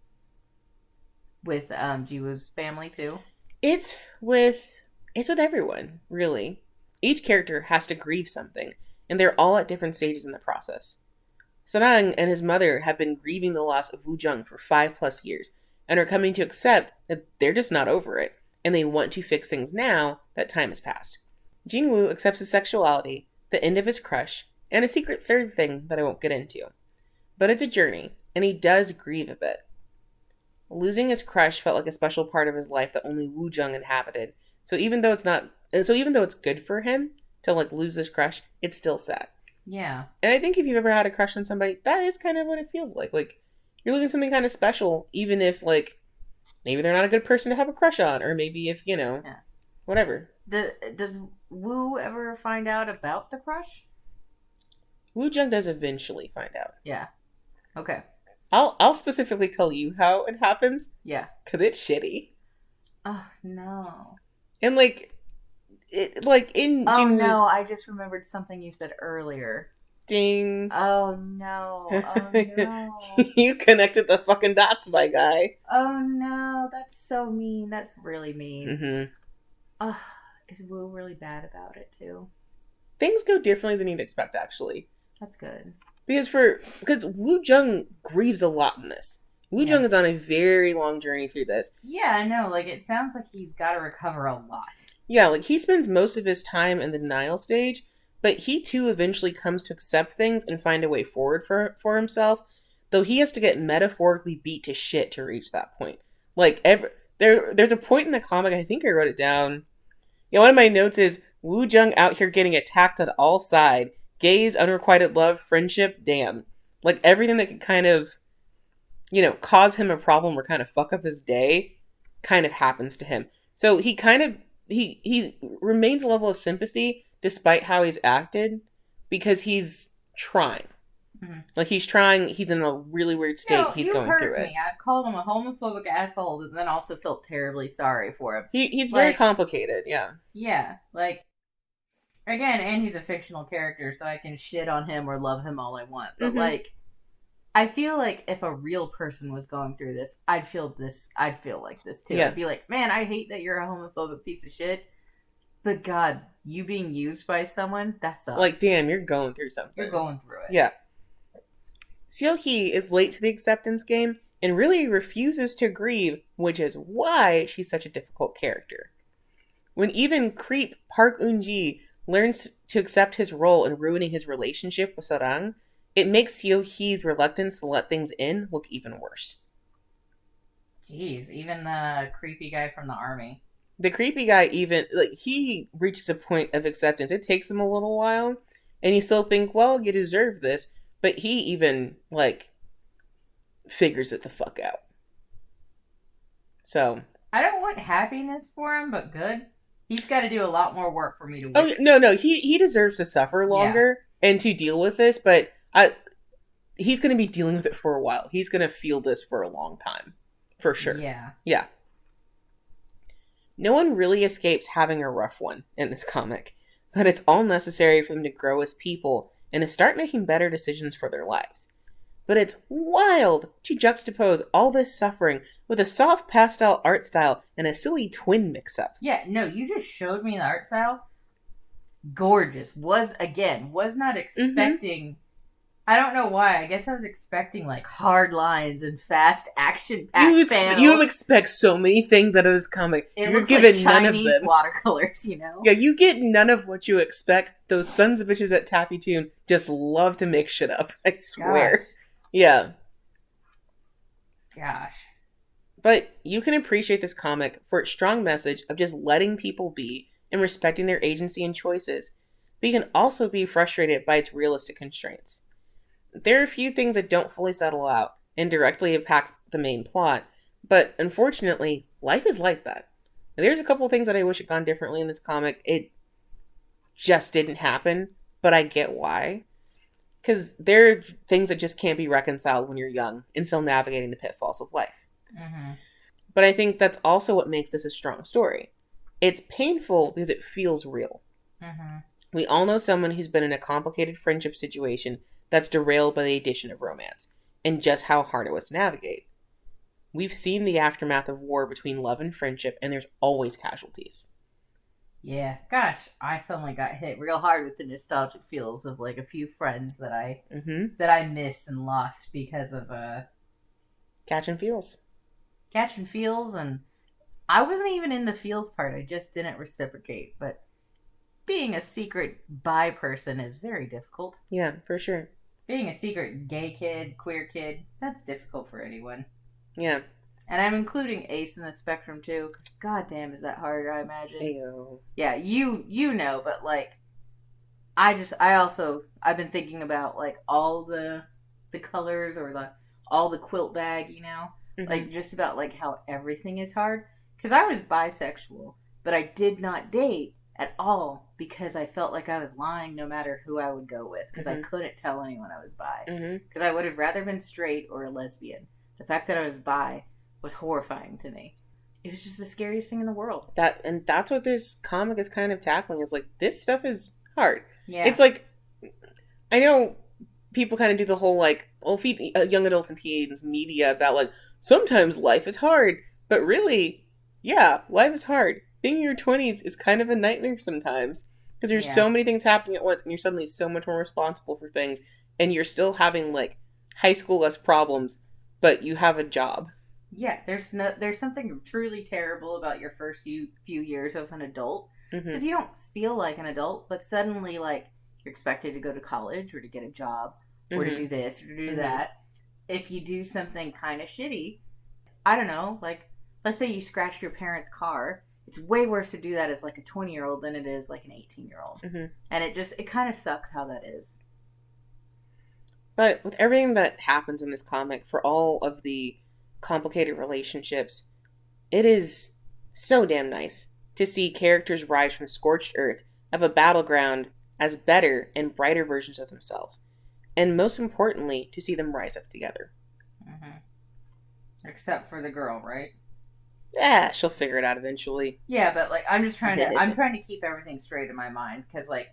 with Jiwoo's family too? It's with everyone, really. Each character has to grieve something, and they're all at different stages in the process. Sarang and his mother have been grieving the loss of Woojung for 5+ years, and are coming to accept that they're just not over it. And they want to fix things now that time has passed. Jinwoo accepts his sexuality, the end of his crush, and a secret third thing that I won't get into. But it's a journey, and he does grieve a bit. Losing his crush felt like a special part of his life that only Woojung inhabited. So even though it's good for him to like lose his crush, it's still sad. Yeah. And I think if you've ever had a crush on somebody, that is kind of what it feels like. Like you're losing something kind of special, even if like maybe they're not a good person to have a crush on, or maybe if, whatever. Does Woo ever find out about the crush? Woojung does eventually find out. Yeah. Okay. I'll specifically tell you how it happens. Yeah. Because it's shitty. Oh, no. And, in Oh, Jinwoo's... no, I just remembered something you said earlier. Ding. Oh, no. Oh, no. You connected the fucking dots, my guy. Oh, no. That's so mean. That's really mean. Mm-hmm. Oh, is Woo really bad about it, too? Things go differently than you'd expect, actually. That's good. Because Woojung grieves a lot in this. Woojung is on a very long journey through this. Yeah, I know. Like, it sounds like he's got to recover a lot. Yeah, like, he spends most of his time in the denial stage, but he, too, eventually comes to accept things and find a way forward for himself, though he has to get metaphorically beat to shit to reach that point. Like, there's a point in the comic, I think I wrote it down. Yeah, one of my notes is, Woojung out here getting attacked on all sides. Gays, unrequited love, friendship, damn. Like, everything that could kind of, cause him a problem or kind of fuck up his day kind of happens to him. So he kind of, he remains a level of sympathy despite how he's acted because he's trying. Mm-hmm. Like, he's trying, he's in a really weird state. He's going through it. I called him a homophobic asshole and then also felt terribly sorry for him. He's very complicated, yeah. Yeah, like, Again, and he's a fictional character, so I can shit on him or love him all I want. But Mm-hmm. like, I feel like if a real person was going through this, I'd feel this. I'd feel like this too. Yeah. I'd be like, man, I hate that you're a homophobic piece of shit. But God, you being used by someone, that sucks. Like, damn, you're going through something. You're going through it. Yeah. Seohee is late to the acceptance game and really refuses to grieve, which is why she's such a difficult character. When even creep Park Eun-ji learns to accept his role in ruining his relationship with Sarang, it makes Seohee's reluctance to let things in look even worse. Jeez, even the creepy guy from the army. The creepy guy even, like, he reaches a point of acceptance. It takes him a little while, and you still think, well, you deserve this, but he even, like, figures it the fuck out. So. I don't want happiness for him, but good. He's got to do a lot more work for me to wish. Oh, no, he deserves to suffer longer and to deal with this, but he's going to be dealing with it for a while. He's going to feel this for a long time. For sure. Yeah. No one really escapes having a rough one in this comic, but it's all necessary for them to grow as people and to start making better decisions for their lives. But it's wild to juxtapose all this suffering with a soft pastel art style and a silly twin mix-up. Yeah, no, you just showed me the art style. Gorgeous. Was not expecting... I don't know why. I guess I was expecting, like, hard lines and fast action-packed panels. You expect so many things out of this comic. You're given like none of them. Watercolors, you know? Yeah, you get none of what you expect. Those sons of bitches at Tappy Toon just love to make shit up. I swear. Gosh. Yeah. Gosh. But you can appreciate this comic for its strong message of just letting people be and respecting their agency and choices. But you can also be frustrated by its realistic constraints. There are a few things that don't fully settle out and directly impact the main plot, but unfortunately, life is like that. There's a couple things that I wish had gone differently in this comic. It just didn't happen, but I get why. Because there are things that just can't be reconciled when you're young and still navigating the pitfalls of life. Mm-hmm. But I think that's also what makes this a strong story. It's painful because it feels real. Mm-hmm. We all know someone who's been in a complicated friendship situation that's derailed by the addition of romance, and just how hard it was to navigate. We've seen the aftermath of war between love and friendship, and there's always casualties. Yeah, gosh, I suddenly got hit real hard with the nostalgic feels of like a few friends that I missed and lost because of catching feels, and I wasn't even in the feels part. I just didn't reciprocate, but. Being a secret bi person is very difficult. Yeah, for sure. Being a secret gay kid, queer kid, that's difficult for anyone. Yeah. And I'm including ace in the spectrum too, because goddamn is that hard, I imagine. Ayo. Yeah, you know, but like, I've been thinking about like all the colors or all the quilt bag, you know? Mm-hmm. Like just about like how everything is hard. Because I was bisexual, but I did not date at all because I felt like I was lying no matter who I would go with because I couldn't tell anyone I was bi because I would have rather been straight or a lesbian. The fact that I was bi was horrifying to me. It was just the scariest thing in the world. That's what this comic is kind of tackling, is like, this stuff is hard. Yeah. It's like, I know people kind of do the whole like, feed young adults and teens media about like, sometimes life is hard, but really, yeah, life is hard. Being in your 20s is kind of a nightmare sometimes because there's so many things happening at once and you're suddenly so much more responsible for things and you're still having like high school-less problems, but you have a job. Yeah, there's something truly terrible about your first few years of an adult because you don't feel like an adult, but suddenly like you're expected to go to college or to get a job or to do this or to do that. If you do something kind of shitty, I don't know, like let's say you scratched your parents' car. It's way worse to do that as like a 20-year-old than it is like an 18-year-old. And it kind of sucks how that is. But with everything that happens in this comic, for all of the complicated relationships, it is so damn nice to see characters rise from scorched earth of a battleground as better and brighter versions of themselves. And most importantly, to see them rise up together. Except for the girl, right? Yeah, she'll figure it out eventually. Yeah, but like I'm trying to keep everything straight in my mind because like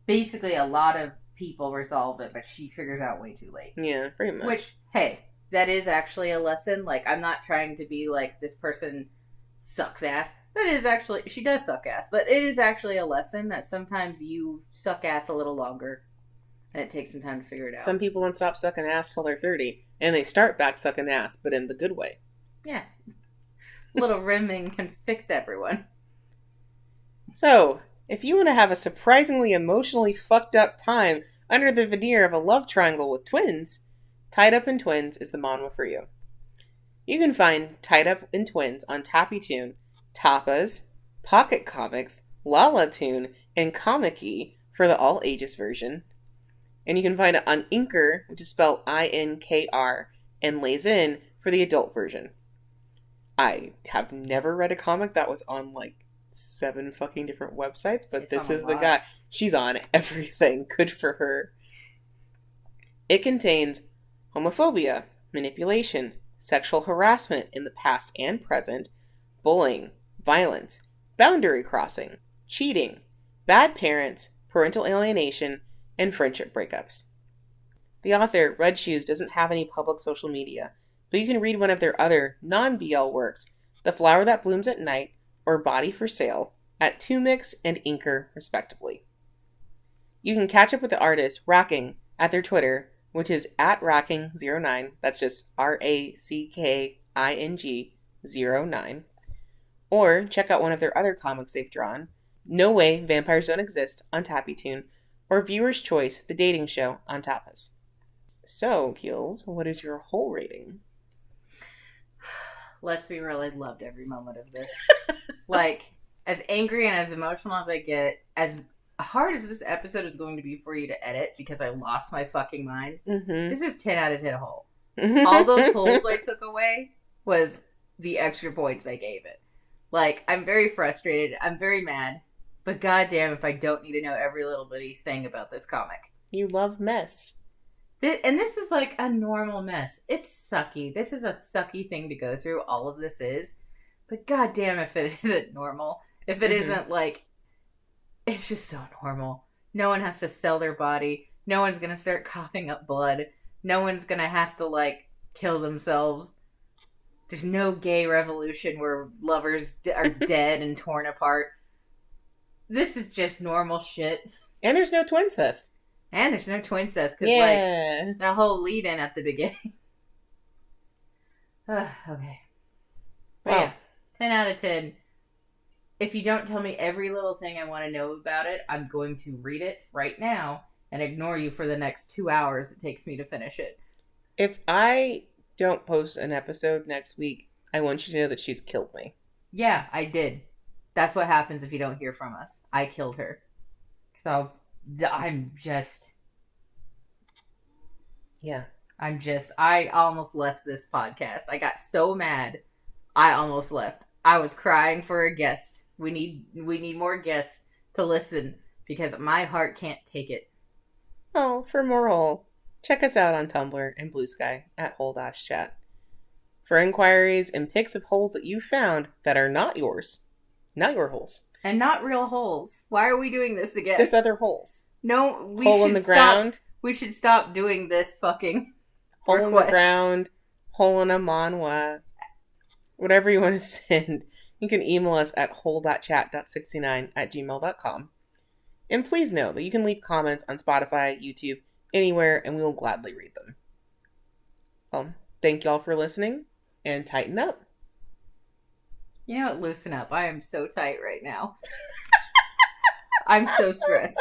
basically a lot of people resolve it, but she figures out way too late. Yeah, pretty much. Which, hey, that is actually a lesson. Like I'm not trying to be like this person sucks ass. That is actually she does suck ass, but it is actually a lesson that sometimes you suck ass a little longer, and it takes some time to figure it out. Some people don't stop sucking ass till they're 30, and they start back sucking ass, but in the good way. Yeah. Little rimming can fix everyone. So, if you want to have a surprisingly emotionally fucked up time under the veneer of a love triangle with twins, Tied Up in Twins is the manhwa for you. You can find Tied Up in Twins on Tappytoon, Tapas, Pocket Comics, Lala-Toon, and Comic-E for the all ages version. And you can find it on Inker, which is spelled INKR, and Lazin for the adult version. I have never read a comic that was on like 7 fucking different websites, but this is the guy. She's on everything. Good for her. It contains homophobia, manipulation, sexual harassment in the past and present, bullying, violence, boundary crossing, cheating, bad parents, parental alienation, and friendship breakups. The author, Red Shoes, doesn't have any public social media, but you can read one of their other non-BL works, The Flower That Blooms at Night, or Body for Sale, at Tumix and Inker, respectively. You can catch up with the artist, Racking, at their Twitter, which is at Racking09, that's just RACKING09, or check out one of their other comics they've drawn, No Way, Vampires Don't Exist, on Tappytoon, or Viewer's Choice, the dating show, on Tapas. So, Keelz, what is your whole rating? Let's be real, I loved every moment of this. Like, as angry and as emotional as I get, as hard as this episode is going to be for you to edit because I lost my fucking mind, this is 10 out of 10 whole. All those holes I took away was the extra points I gave it. Like, I'm very frustrated, I'm very mad, but goddamn if I don't need to know every little bitty thing about this comic. You love mess. And this is like a normal mess. It's sucky. This is a sucky thing to go through. All of this is. But goddamn if it isn't normal. If it isn't like, it's just so normal. No one has to sell their body. No one's going to start coughing up blood. No one's going to have to like kill themselves. There's no gay revolution where lovers are dead and torn apart. This is just normal shit. And there's no twincest. And there's no twincest, because, like, the whole lead-in at the beginning. Okay. But yeah, 10 out of 10. If you don't tell me every little thing I want to know about it, I'm going to read it right now and ignore you for the next 2 hours it takes me to finish it. If I don't post an episode next week, I want you to know that she's killed me. Yeah, I did. That's what happens if you don't hear from us. I killed her. So... I'm just... Yeah. I almost left this podcast. I got so mad. I almost left. I was crying for a guest. We need more guests to listen because my heart can't take it. Oh, for more Hole, check us out on Tumblr and Bluesky at hole-chat. For inquiries and pics of holes that you found that are not yours. Not your holes. And not real holes. Why are we doing this again? Just other holes. No, we hole should in the stop. Ground. We should stop doing this fucking hole request. In the ground. Hole in a manhwa. Whatever you want to send. You can email us at hole.chat.69@gmail.com. And please know that you can leave comments on Spotify, YouTube, anywhere, and we will gladly read them. Well, thank y'all for listening, and tighten up. You know what? Loosen up. I am so tight right now. I'm so stressed.